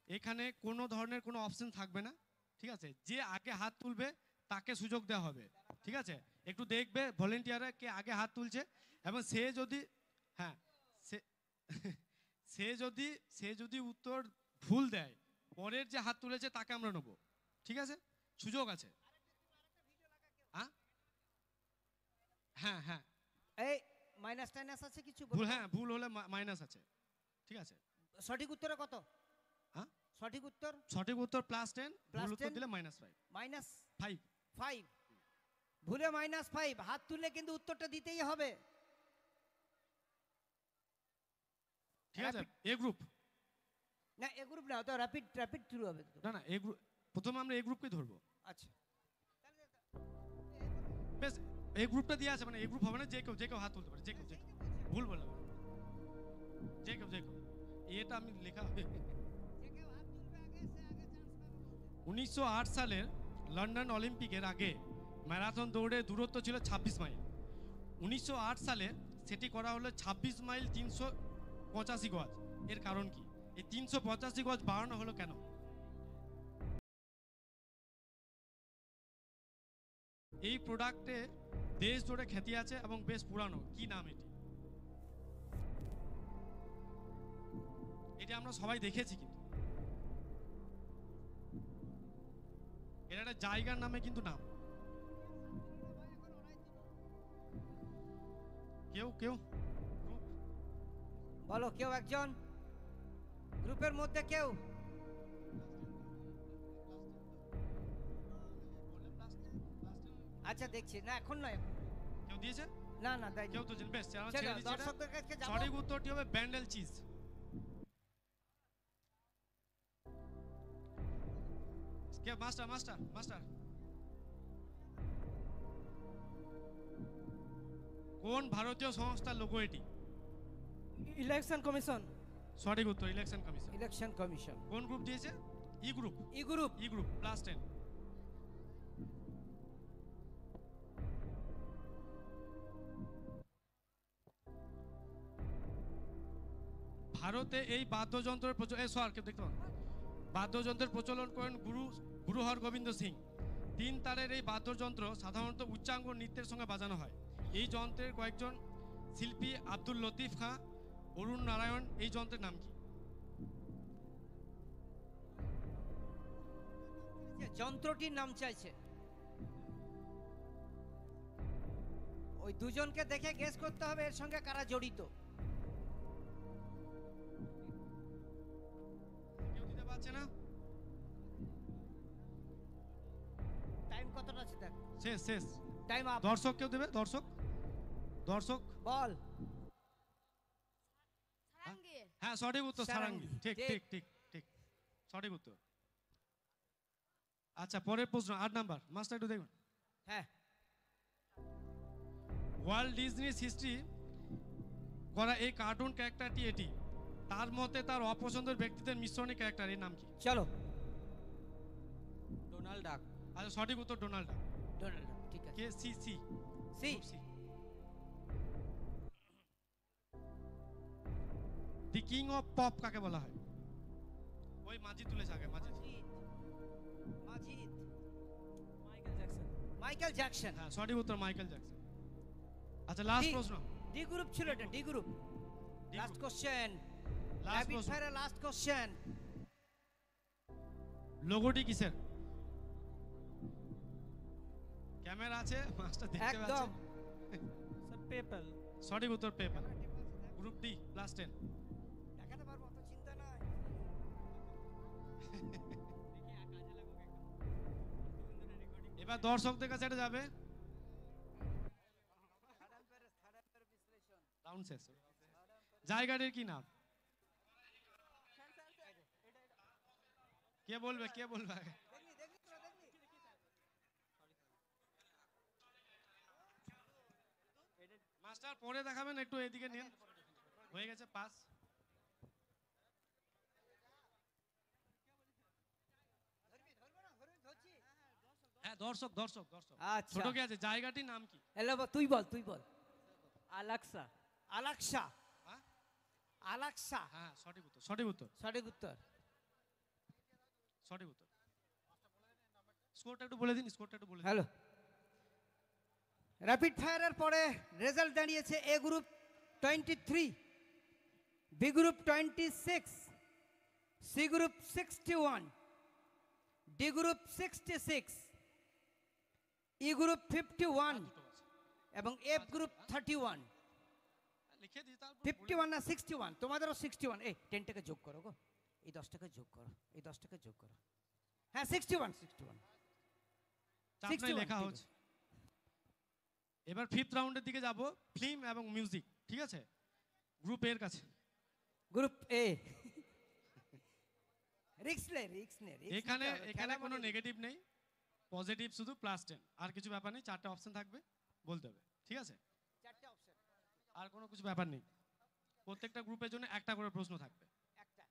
এখানে কোনো ধরনের কোনো অপশন থাকবে না, ঠিক আছে? যে আগে হাত তুলবে তাকে সুযোগ দেওয়া হবে, ঠিক আছে? একটু দেখবে ভলেন্টিয়াররা কে আগে হাত তুলছে, এবং সে যদি, হ্যাঁ সে যদি উত্তর ভুল দেয়, পরের যে হাত তুলেছে তাকে আমরা নেব, ঠিক আছে? সুযোগ আছে। হ্যাঁ হ্যাঁ হ্যাঁ, এই মাইনাস টাইনাস আছে কিছু ভুল, বলো? হ্যাঁ ভুল হলে মাইনাস আছে, ঠিক আছে? সঠিক উত্তরে কত? হ্যাঁ সঠিক উত্তর সঠিক উত্তর +10, ভুল উত্তর 10? দিলে -5। মাইনাস 5, 5, ভুলে -5। হাত তুললে কিন্তু উত্তরটা দিতেই হবে। ঠিক আছে? এ গ্রুপ, না এ গ্রুপ না, তো র্যাপিড র্যাপিড শুরু হবে তো। না না এ গ্রুপ, প্রথমে আমরা এ গ্রুপকে ধরবো। আচ্ছা বেশ, এই গ্রুপটা দিয়ে আছে, মানে এই গ্রুপ হবে না, যে কেউ হাত তুলতে পারে, যে কেউ ভুল বললাম, যে কেউ এটা আমি লেখা হবে। 1908 সালের লন্ডন অলিম্পিকের আগে ম্যারাথন দৌড়ে দূরত্ব ছিল 26 মাইল। 1908 সালে সেটি করা হলো 26 মাইল 385 গজ। এর কারণ কি? এই 385 গজ বাড়ানো হলো কেন? এই প্রোডাক্টে দেশ জুড়ে খ্যাতি আছে এবং বেশ পুরানো। কি নাম এটি? এটা আমরা সবাই দেখেছি, কিন্তু এটা একটা জায়গার নামে কিন্তু নাম। কেউ বলো, কেউ একজন গ্রুপের মধ্যে কেউ? আচ্ছা দেখছি, না এখন নয়, কেউ দিয়েছে? না না তাই কেউ তো বেশ, আমরা চলো, ছেড়ে দিচ্ছি এটা। দর্শকদের কাছে যাবো। সঠিক উত্তরটি হবে ব্যান্ডেল চিজ। কে মাস্টার কোন ভারতীয় সংস্থার লোগো এটি? Election commission. সঠিক উত্তর ইলেকশন কমিশন। Election commission. কোন গ্রুপ দিয়েছে? E E group E group E group +10। ভারতে এই বাদ্যযন্ত্রের বাদ্যযন্ত্রের প্রচলন করেন গুরু হরগোবিন্দ সিং। 3 তারের এই বাদ্যযন্ত্র সাধারণত উচ্চাঙ্গ নৃত্যের সঙ্গে বাজানো হয়। এই যন্ত্রের কয়েকজন শিল্পী আব্দুল লতিফ খাঁ, অরুণ নারায়ণ। এই যন্ত্রের নাম কি? যন্ত্রটির নাম চাইছে। ওই দুজনকে দেখে গেস করতে হবে এর সঙ্গে কারা জড়িত। কেউ দিতে পারছে না? টাইম কতটা আছে দেখ। শেষ শেষ। Time up. দর্শক কেউ দেবে? দর্শক বল। সারাঙ্গি। হ্যাঁ সঠিক উত্তর, সারাঙ্গি। ঠিক ঠিক। ঠিক ঠিক ঠিক সঠিক উত্তর। আচ্ছা পরের প্রশ্ন 8 নাম্বার। মাস্টার একটু দেখুন। হ্যাঁ, ওয়ার্ল্ড ডিজনি সৃষ্টি করা এই কার্টুন ক্যারেক্টারটি এটি। তার মতে তার অপছন্দের ব্যক্তিদের মিশ্রণী ক্যারেক্টার, এর নাম কি? চলো। ডোনাল্ড ডাক। আচ্ছা সঠিক উত্তর ডোনাল্ড ডাক। ডোনাল্ড, ঠিক আছে। কে C C C. The king of pop কাকে বলা হয়? ওই মাঝি তুলেছে আগে, মাঝি। Majid. Michael Jackson. Michael Jackson. হ্যাঁ সঠিক উত্তর মাইকেল জ্যাকসন। আচ্ছা লাস্ট ডি- প্রশ্ন। ডি গ্রুপ ছিল এটা, D group. D last group. Question. Last rapid প্রশ্ন। ফায়ারে লাস্ট কোশ্চেন। লোগোটি কিসের? ক্যামেরা আছে, মাস্টার দেখতে একদম। পাচ্ছে। Sir PayPal. সঠিক উত্তর পেপ্যাল। Group D +10। দেখাতে পারবো, অত চিন্তা নাই। এবার দর্শকদের কাছে এটা যাবে। রাউন্ড শেষ। জায়গাটির কি নাম? কে বলবে কে বলবে? মাস্টার পরে দেখাবেন, একটু এদিকে নিন। হয়ে গেছে, পাস। হ্যাঁ দর্শক দর্শক দর্শক। আচ্ছা। ছোট কি আছে? জায়গাটির নাম কি? হ্যালো, তুই বল। আলাক্সা। আলাক্সা। হ্যাঁ? আলাক্সা। হ্যাঁ সঠিক উত্তর, সঠিক উত্তর, সঠিক উত্তর। সঠিক উত্তর। স্কোরটা একটু বলে দিন, স্কোরটা একটু বলে দিন। হ্যালো, র্যাপিড ফায়ারের পরে রেজাল্ট দাঁড়িয়েছে A group 23, B group 26, C group 61, D group 66, E group 51 দুটো আছে। এবং এফ গ্রুপ 31। লিখে দিই তারপর। 51 না 61? তোমাদেরও 61। এই 10 টাকা যোগ করো গো, এই 10 টাকা যোগ করো, এই 10 টাকা যোগ করো। হ্যাঁ 61। চাপ নাই, 61, লেখা ঠিক হচ্ছে। এবার 5th রাউন্ডের দিকে যাব, ফিল্ম এবং মিউজিক। ঠিক আছে, গ্রুপ এর কাছে। গ্রুপ এ। রিক্স নে। এখানে এখানে কোনো নেগেটিভ নেই, পজিটিভ শুধু +10। আর কিছু ব্যাপার নেই, 4টে অপশন থাকবে, বলতে হবে। ঠিক আছে, 4টে অপশন। আর কোনো কিছু ব্যাপার নেই। প্রত্যেকটা গ্রুপের জন্য একটা করে প্রশ্ন থাকবে। একটা।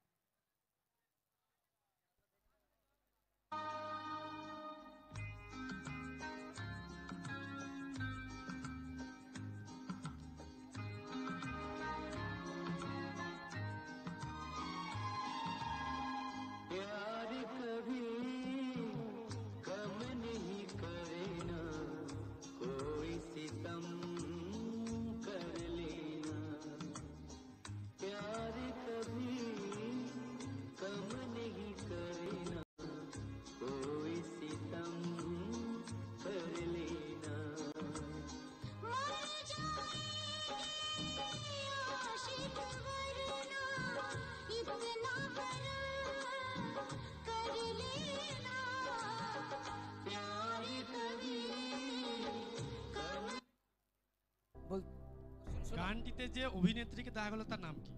प्यार कभी कम नहीं करे ना, कोई सितम कर लेना। प्यार कभी कम नहीं करे ना, कोई सितम कर लेना। प्यार कभी বল। গানটিতে যে অভিনেত্রীকে দেখা গেল তার নাম কি?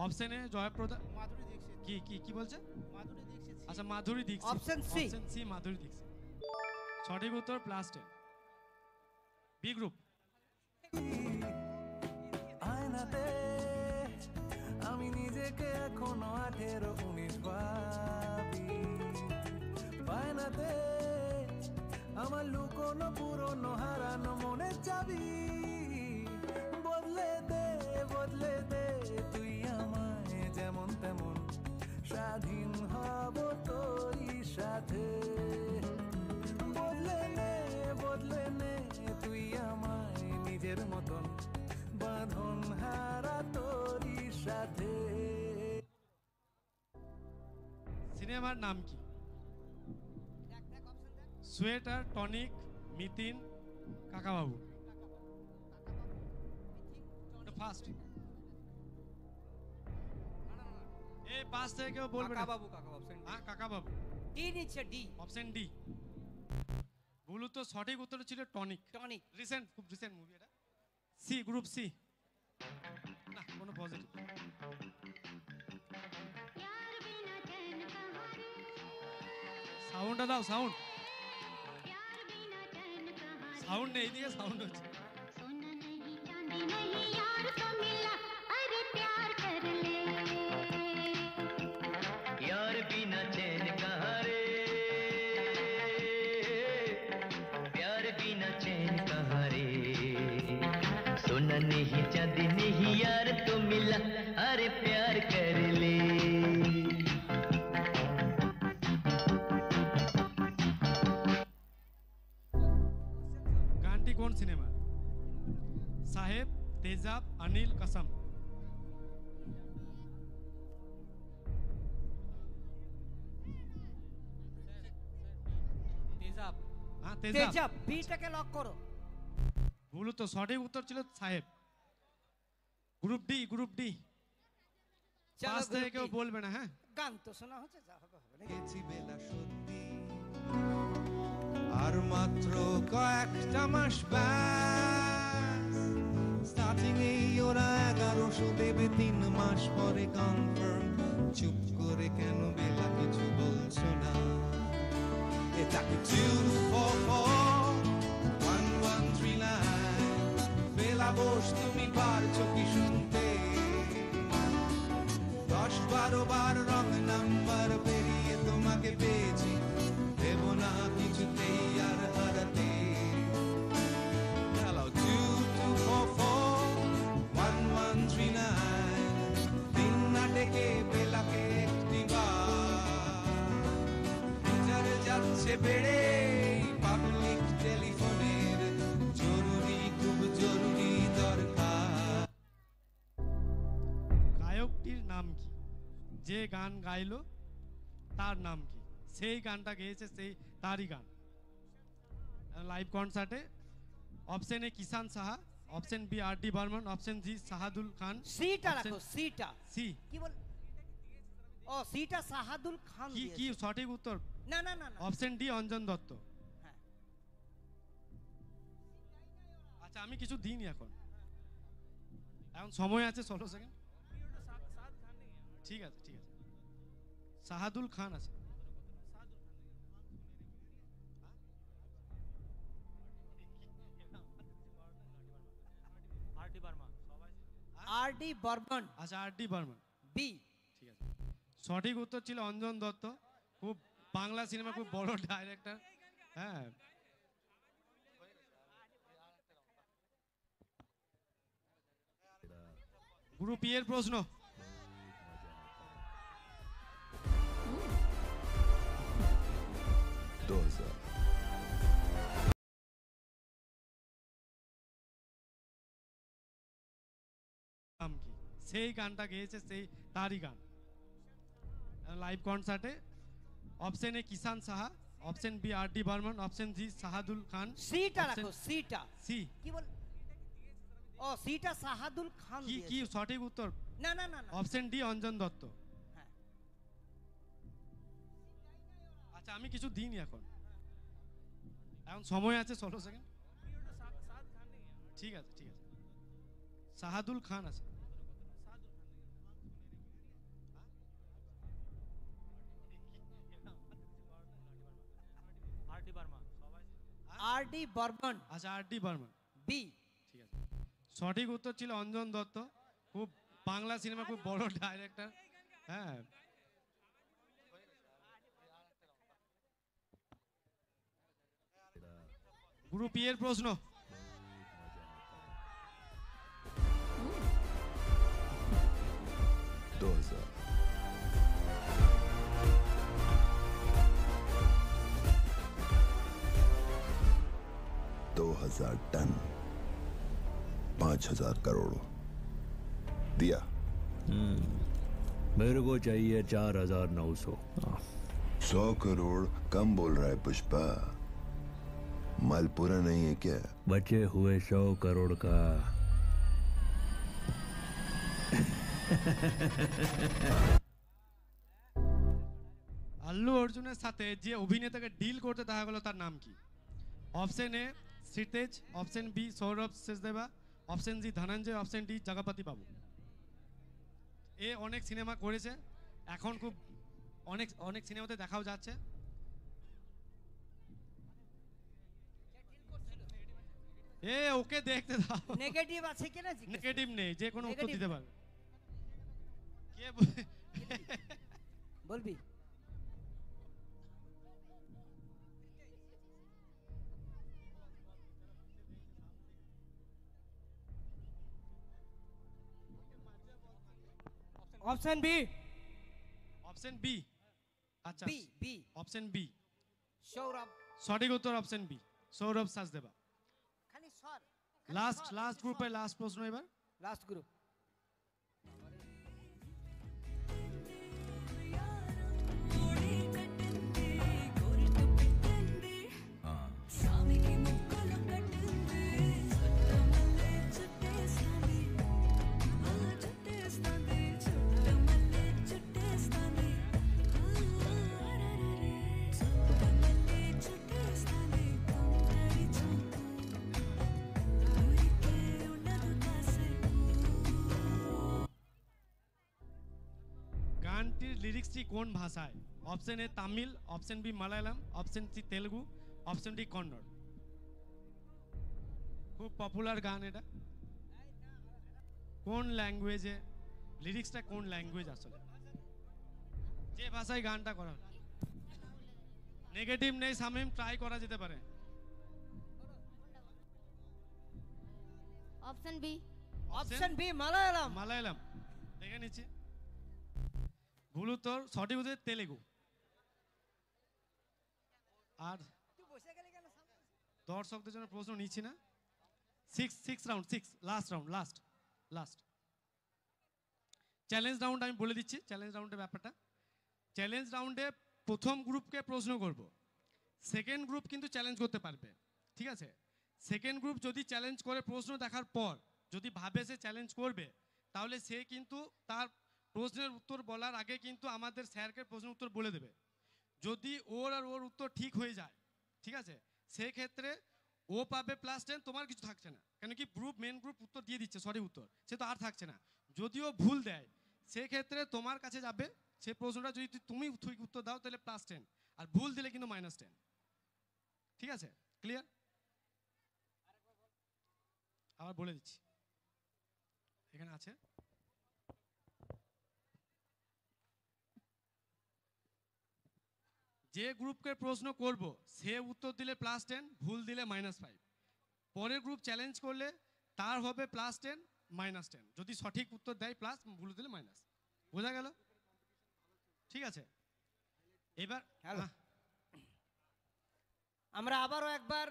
Option A Jayaprada. মাধুরী দীক্ষিত। কি বলছে? মাধুরী দীক্ষিত। আচ্ছা Madhuri Dixit. Option C। Option C Madhuri Dixit. সঠিক উত্তর +10। B group. আয়নাতে আমি নিজেকে এখনো 18-19 ভাবি। দে আমার লুকোনো পুরনো হারানো মনের চাবি বদলে দে তুই আমায় যেমন তেমন স্বাধীন হব তোরই সাথে বদলে নে তুই আমায় নিজের মতন বাঁধন হারা তোরই সাথে। সিনেমার নাম কি? Sweater, Tonic, Mitin, Kakababu. First এই পাঁচ থেকে কেউ বলবে না। কাকাবাবু অপশন হ্যাঁ, কাকাবাবু। ডি নিচ্ছে, ডি অপশন ডি ভুল উত্তর। সঠিক উত্তর ছিল টনিক। টনিক। রিসেন্ট, খুব রিসেন্ট মুভি এটা। C, group C. না, কোনো পজিটিভ। সাউন্ডটা দাও, সাউন্ড। সাউন্ড নেই, এদিকে সাউন্ড হচ্ছে। यार बिना चैन कहाँ रे प्यार बिना चैन कहाँ रे सोना नहीं चांदी नहीं यार तो मिला अरे प्यार कर ले গানটি কোন সিনেমা? সাহেব, তেজাব, অনিল, কসম। তেজাব। হ্যাঁ, তেজাব। তেজাব, বিটাকে লক করো। ভুল উত্তর। সঠিক উত্তর ছিল সাহেব। Group D, group D. চলো, পাঁচ থেকে group কেউ D। বলবে না। হ্যাঁ, গান তো শোনা হচ্ছে, যা হবে হবে নাকি? গেছি বেলা সত্যি আর মাত্র কয়েকটা মাস ব্যাস স্টার্টিং এই ওরা 1100 দেবে 3 মাস পরে কনফার্ম চুপ করে কেন বেলা কিছু বলছো না এটাকে 2441139 বেলা বস তুমি পারছো কি শুনতে 10-12 বার রং নাম্বার পেরিয়ে তোমাকে পেয়েছি দেব না কিছুতেই আর হারাতে হ্যালো 22441139 দিন না ডেকে বেলাকে একটিবার যাচ্ছে বেড়ে পাবলিক টেলিফোনের জরুরি খুব জরুরি দরকার। গায়কটির নাম কি? যে গান গাইলো তার নাম কি? সেই গানটা গেয়েছে সেই তারই গান। লাইভ কনসার্টে। Option A Kishan Saha, option B R D Burman, option G Sahadul Khan. সিটা রাখো, সিটা। সি কি বল? ও, সিটা সাহাদুল খান কি কি দিয়েছে। সঠিক উত্তর? না না না না। Option D Anjan Dutta. হ্যাঁ। আচ্ছা, আমি কিছু দিইনি এখন, এখন সময় আছে 16 সেকেন্ড। ঠিক আছে, ঠিক আছে। সাহাদুল খান আছে। আর ডি বর্মা। আর ডি বর্মন, আচ্ছা, আর ডি বর্মন। বি। ঠিক আছে। সঠিক উত্তর ছিল অঞ্জন দত্ত। খুব বাংলা সিনেমা, খুব বড় ডাইরেক্টর। হ্যাঁ। গ্রুপ ই এর প্রশ্ন। নাম কি? সেই গানটা গেয়েছে সেই তারই গান। লাইভ কনসার্টে। Option A Kishan Saha, option B R D Burman, option G Sahadul Khan. সিটা রাখো, সিটা। সি কি বল? ও, সিটা সাহাদুল খান কি কি দিয়েছে। সঠিক উত্তর? না না না না। Option D Anjan Dutta. হ্যাঁ। আচ্ছা, আমি কিছু দিইনি এখন, এখন সময় আছে 16 সেকেন্ড। ঠিক আছে, ঠিক আছে। সাহাদুল খান আছে। আর ডি বর্মা। আর ডি বর্মন, আচ্ছা, আর ডি বর্মন। বি। ঠিক আছে। সঠিক উত্তর ছিল অঞ্জন দত্ত। খুব বাংলা সিনেমা, খুব বড় ডাইরেক্টর। হ্যাঁ। গ্রুপ ই এর প্রশ্ন। दो हजार टन 5,000 करोड़ दिया। मेरे को चाहिए 4,900। 100 करोड़ कम बोल रहा है पुष्पा, माल पूरा नहीं है क्या? बचे हुए 100 करोड़ का আল্লু অর্জুনের সাথে যে অভিনেতাকে ডিল করতে দেখা গেল তার নাম কি? Option A Sritej, option B Sourav Seshadeva, option G Dhananjay, option D Jagapati Babu. এ অনেক সিনেমা করেছে, এখন খুব অনেক অনেক সিনেমাতে দেখাও যাচ্ছে। এ ওকে দেখতে দাও। নেগেটিভ আছে কিনা জিজ্ঞেস নেগেটিভ নেই, যে কোনো উত্তর Negative দিতে নেই। পারবে। কে বলবি? Option B. Option B. আচ্ছা, B B option B Sourav. সঠিক উত্তর অপশন বি, সৌরভ সাজদেবা। খালি স্বর। লাস্ট গ্রুপে লাস্ট প্রশ্ন এবার। Last group. গানটির লিরিক্সটি কোন ভাষায়? Option A Tamil, option B Malayalam, option C Telugu, option D Kannada. খুব পপুলার গান এটা। কোন ল্যাঙ্গুয়েজে লিরিক্সটা, কোন ল্যাঙ্গুয়েজ আসলে, যে ভাষায় গানটা করা? নেগেটিভ নেই শামিম, ট্রাই করা যেতে পারে। Option B. Option B Malayalam. Malayalam দেখে নিচ্ছি। ভুল উত্তর, সঠিক উত্তর তেলেগু। আর দর্শকদের জন্য প্রশ্ন নিচ্ছি না। Six round, last challenge round আমি বলে দিচ্ছি। চ্যালেঞ্জ রাউন্ডের ব্যাপারটা, চ্যালেঞ্জ রাউন্ডে প্রথম গ্রুপকে প্রশ্ন করব, সেকেন্ড গ্রুপ কিন্তু চ্যালেঞ্জ করতে পারবে, ঠিক আছে? সেকেন্ড গ্রুপ যদি চ্যালেঞ্জ করে প্রশ্ন দেখার পর যদি ভাবে সে চ্যালেঞ্জ করবে, তাহলে সে কিন্তু তার প্রশ্নের উত্তর বলার আগে কিন্তু আমাদের স্যারকে প্রশ্নের উত্তর বলে দেবে। যদি ওর উত্তর ঠিক হয়ে যায়, ঠিক আছে, সেক্ষেত্রে ও পাবে +10, তোমার কিছু থাকছে না। কেন কি মেন গ্রুপ উত্তর দিয়ে দিচ্ছে সঠিক উত্তর, সে তো আর থাকছে না। যদিও ভুল দেয়, সেক্ষেত্রে তোমার কাছে যাবে সেই প্রশ্নটা, যদি তুমি ঠিক উত্তর দাও তাহলে +10, আর ভুল দিলে কিন্তু -10। ঠিক আছে, ক্লিয়ার? আবার বলে দিচ্ছি, এখানে আছে যে গ্রুপকে প্রশ্ন করব সে উত্তর দিলে +10, ভুল দিলে -5। পরের গ্রুপ চ্যালেঞ্জ করলে তার হবে +10 -10, যদি সঠিক উত্তর দেয় প্লাস, ভুল দিলে মাইনাস। বোঝা গেল? ঠিক আছে, এবার আমরা আবারও একবার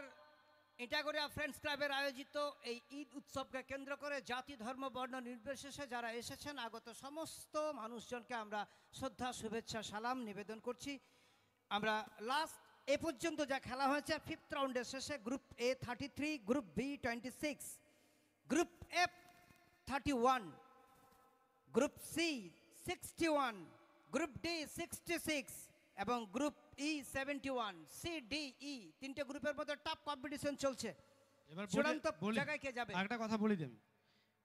ইটাগোরিয়া ফ্রেন্ডস ক্লাবের আয়োজিত এই ঈদ উৎসবকে কেন্দ্র করে জাতি ধর্ম বর্ণ নির্বিশেষে যারা এসেছেন আগত সমস্ত মানুষজনকে আমরা শ্রদ্ধা শুভেচ্ছা সালাম নিবেদন করছি। আমরা লাস্ট এ পর্যন্ত যা খেলা হয়েছে, 5th রাউন্ডের শেষে group A 33, group B 26, group F 31, group C 61, group D 66 এবং group E 71। C D E তিনটে গ্রুপের মধ্যে টাফ কম্পিটিশন চলছে। এবার চূড়ান্ত জায়গায় কে যাবে? একটা কথা বলি দেন,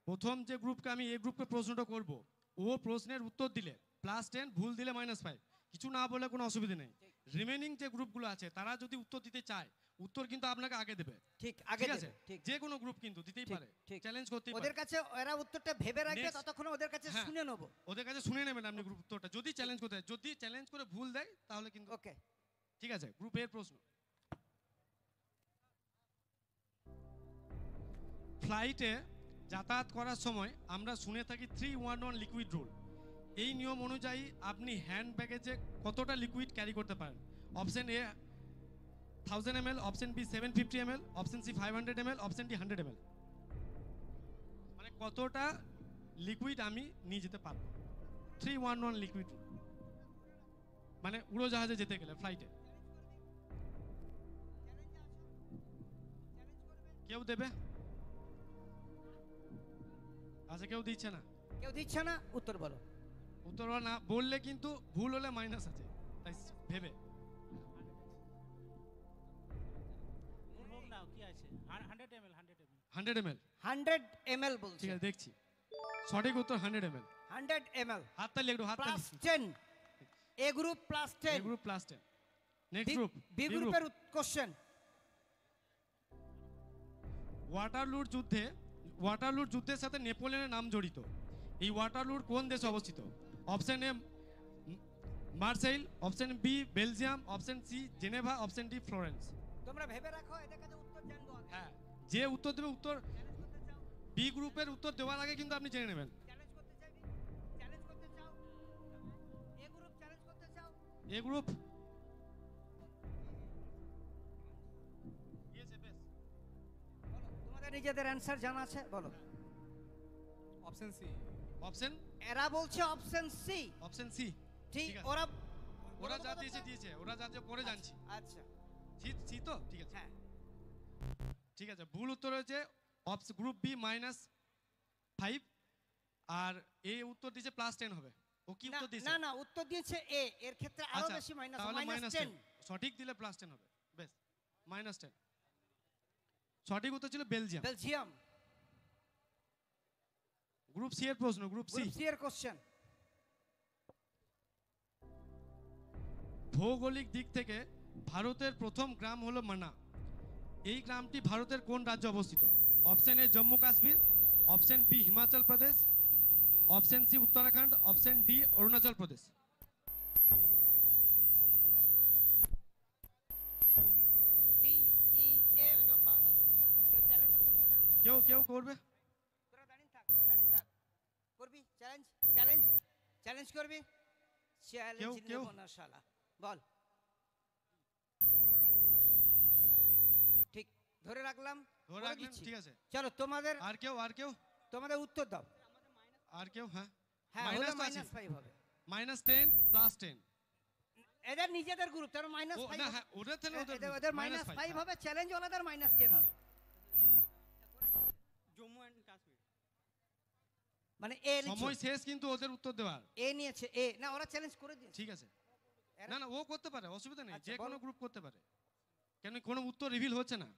প্রথম যে গ্রুপকে আমি এই গ্রুপকে প্রশ্নটা করব, ও প্রশ্নের উত্তর দিলে +10, ভুল দিলে -5, কিছু না বলে কোনো অসুবিধা নেই। রিমেনিং যে গ্রুপগুলো আছে তারা যদি উত্তর দিতে চায়, উত্তর কিন্তু আপনাকে আগে দেবে। ঠিক, আগে আছে, ঠিক। যে কোনো গ্রুপ কিন্তু দিতেই পারে, চ্যালেঞ্জ করতেই পারে। ওদের কাছে এরা উত্তরটা ভেবে রাখবে, Next, ততক্ষণ ওদের কাছে হ্যাঁ, শুনে নেব। ওদের কাছে শুনে নেবেন আপনি গ্রুপ উত্তরটা, যদি চ্যালেঞ্জ করতে হয়। যদি চ্যালেঞ্জ করে ভুল দেয় তাহলে কিন্তু ওকে, ঠিক আছে। গ্রুপ এর প্রশ্ন, ফ্লাইটে যাতায়াত করার সময় আমরা শুনে থাকি 3-1-1 লিকুইড রুল। এই নিয়ম অনুযায়ী আপনি হ্যান্ড ব্যাগেজে কতটা লিকুইড ক্যারি করতে পারেন? Option A 1000 ml, option B 750 ml, option C 500 ml, option D 100 ml। মানে কতটা লিকুইড আমি নিয়ে যেতে পারবো? 3-1-1 লিকুইড রুল, মানে উড়োজাহাজে যেতে গেলে, ফ্লাইটে। কেউ দেবে? আচ্ছা, কেউ দিচ্ছে না। কেউ দিচ্ছে না, উত্তর বলো। উত্তর না বললে কিন্তু ভুল হলে মাইনাস আছে, তাই ভেবে। নাও কি আছে 100 ml 100 ml 100 ml বলছে। ঠিক আছে, দেখছি। সঠিক উত্তর 100 ml। 100 ml হাততালি একটু, হাততালি। Plus 10, A group plus 10, A group plus 10। Next group, B গ্রুপের কোশ্চেন। ওয়াটারলুর যুদ্ধের সাথে নেপোলিয়নের নাম জড়িত। এই ওয়াটারলুর কোন দেশে অবস্থিত? Option A Marseille, option B Belgium, option C Geneva, option D Florence. তোমরা ভেবে রাখো, এদের কাছে উত্তর জানবো আগে। হ্যাঁ, যে উত্তর দেবে, উত্তর বি গ্রুপের উত্তর দেওয়ার আগে কিন্তু আপনি জেনে নেবেন। চ্যালেঞ্জ করতে চাইবি? চ্যালেঞ্জ করতে চাও? এ গ্রুপ চ্যালেঞ্জ করতে চাও? এ গ্রুপ বলো, তোমাদের নিজেদের অ্যানসার জানা আছে, বলো। Option C. অপশন, এরা বলছে অপশন সি। Option C. ঠিক, ঠিক আছে। ওরা যা দিয়েছে, ওরা যা পরে জানছি। আচ্ছা, সি তো, ঠিক আছে। হ্যাঁ, ঠিক আছে, ভুল উত্তর হয়েছে গ্রুপ বি -5, আর এ উত্তর দিয়েছে +10 হবে। ও কি উত্তর দিয়েছে? না, উত্তর দিয়েছে এ, এর ক্ষেত্রে আরো আচ্ছা, বেশি মাইনাস, তাহলে -10। সঠিক দিলে +10 হবে। বেশ, -10। সঠিক উত্তর ছিল বেলজিয়াম। বেলজিয়াম। গ্রুপ সি এর প্রশ্ন, গ্রুপ সি। গ্রুপ সি এর কোশ্চেন। ভৌগোলিক দিক থেকে ভারতের প্রথম গ্রাম হলো মানা। এই গ্রামটি ভারতের কোন রাজ্যে অবস্থিত? Option A Jammu Kashmir, option B Himachal Pradesh, option C Uttarakhand, option D Arunachal Pradesh. D E F. কেউ চ্যালেঞ্জ? কেউ করবে? তোরা দাঁড়িয়ে থাক, করবি চ্যালেঞ্জ? চ্যালেঞ্জ করবি? চ্যালেঞ্জ কেউ? নেব না শালা, বল। ঠিক, ধরে রাখলাম, ধরে বলে রাখলেন, দিচ্ছি। ঠিক আছে। চলো, তোমাদের আর কেউ? তোমাদের উত্তর দাও। আর কেউ? হ্যাঁ, হ্যাঁ, মাইনাস ওদের তো আছে। -5 হবে। -10 +10। এদের নিজেদের গ্রুপ, তার ও -5 না, হ্যাঁ, ওদের থেকে ওদের -5 হবে, চ্যালেঞ্জ ওনাদের -10 হবে। জম্মু এন্ড কাশ্মীর। মানে এ নিচ্ছে, সময় শেষ কিন্তু ওদের উত্তর দেওয়ার। এ নিয়েছে, এ না, ওরা চ্যালেঞ্জ করে দিয়েছে। ঠিক আছে, না ও করতে পারে, অসুবিধা নেই, আচ্ছা, যে কোনো বলো। গ্রুপ করতে পারে। কেন কোনো উত্তর রিভিল হচ্ছে না।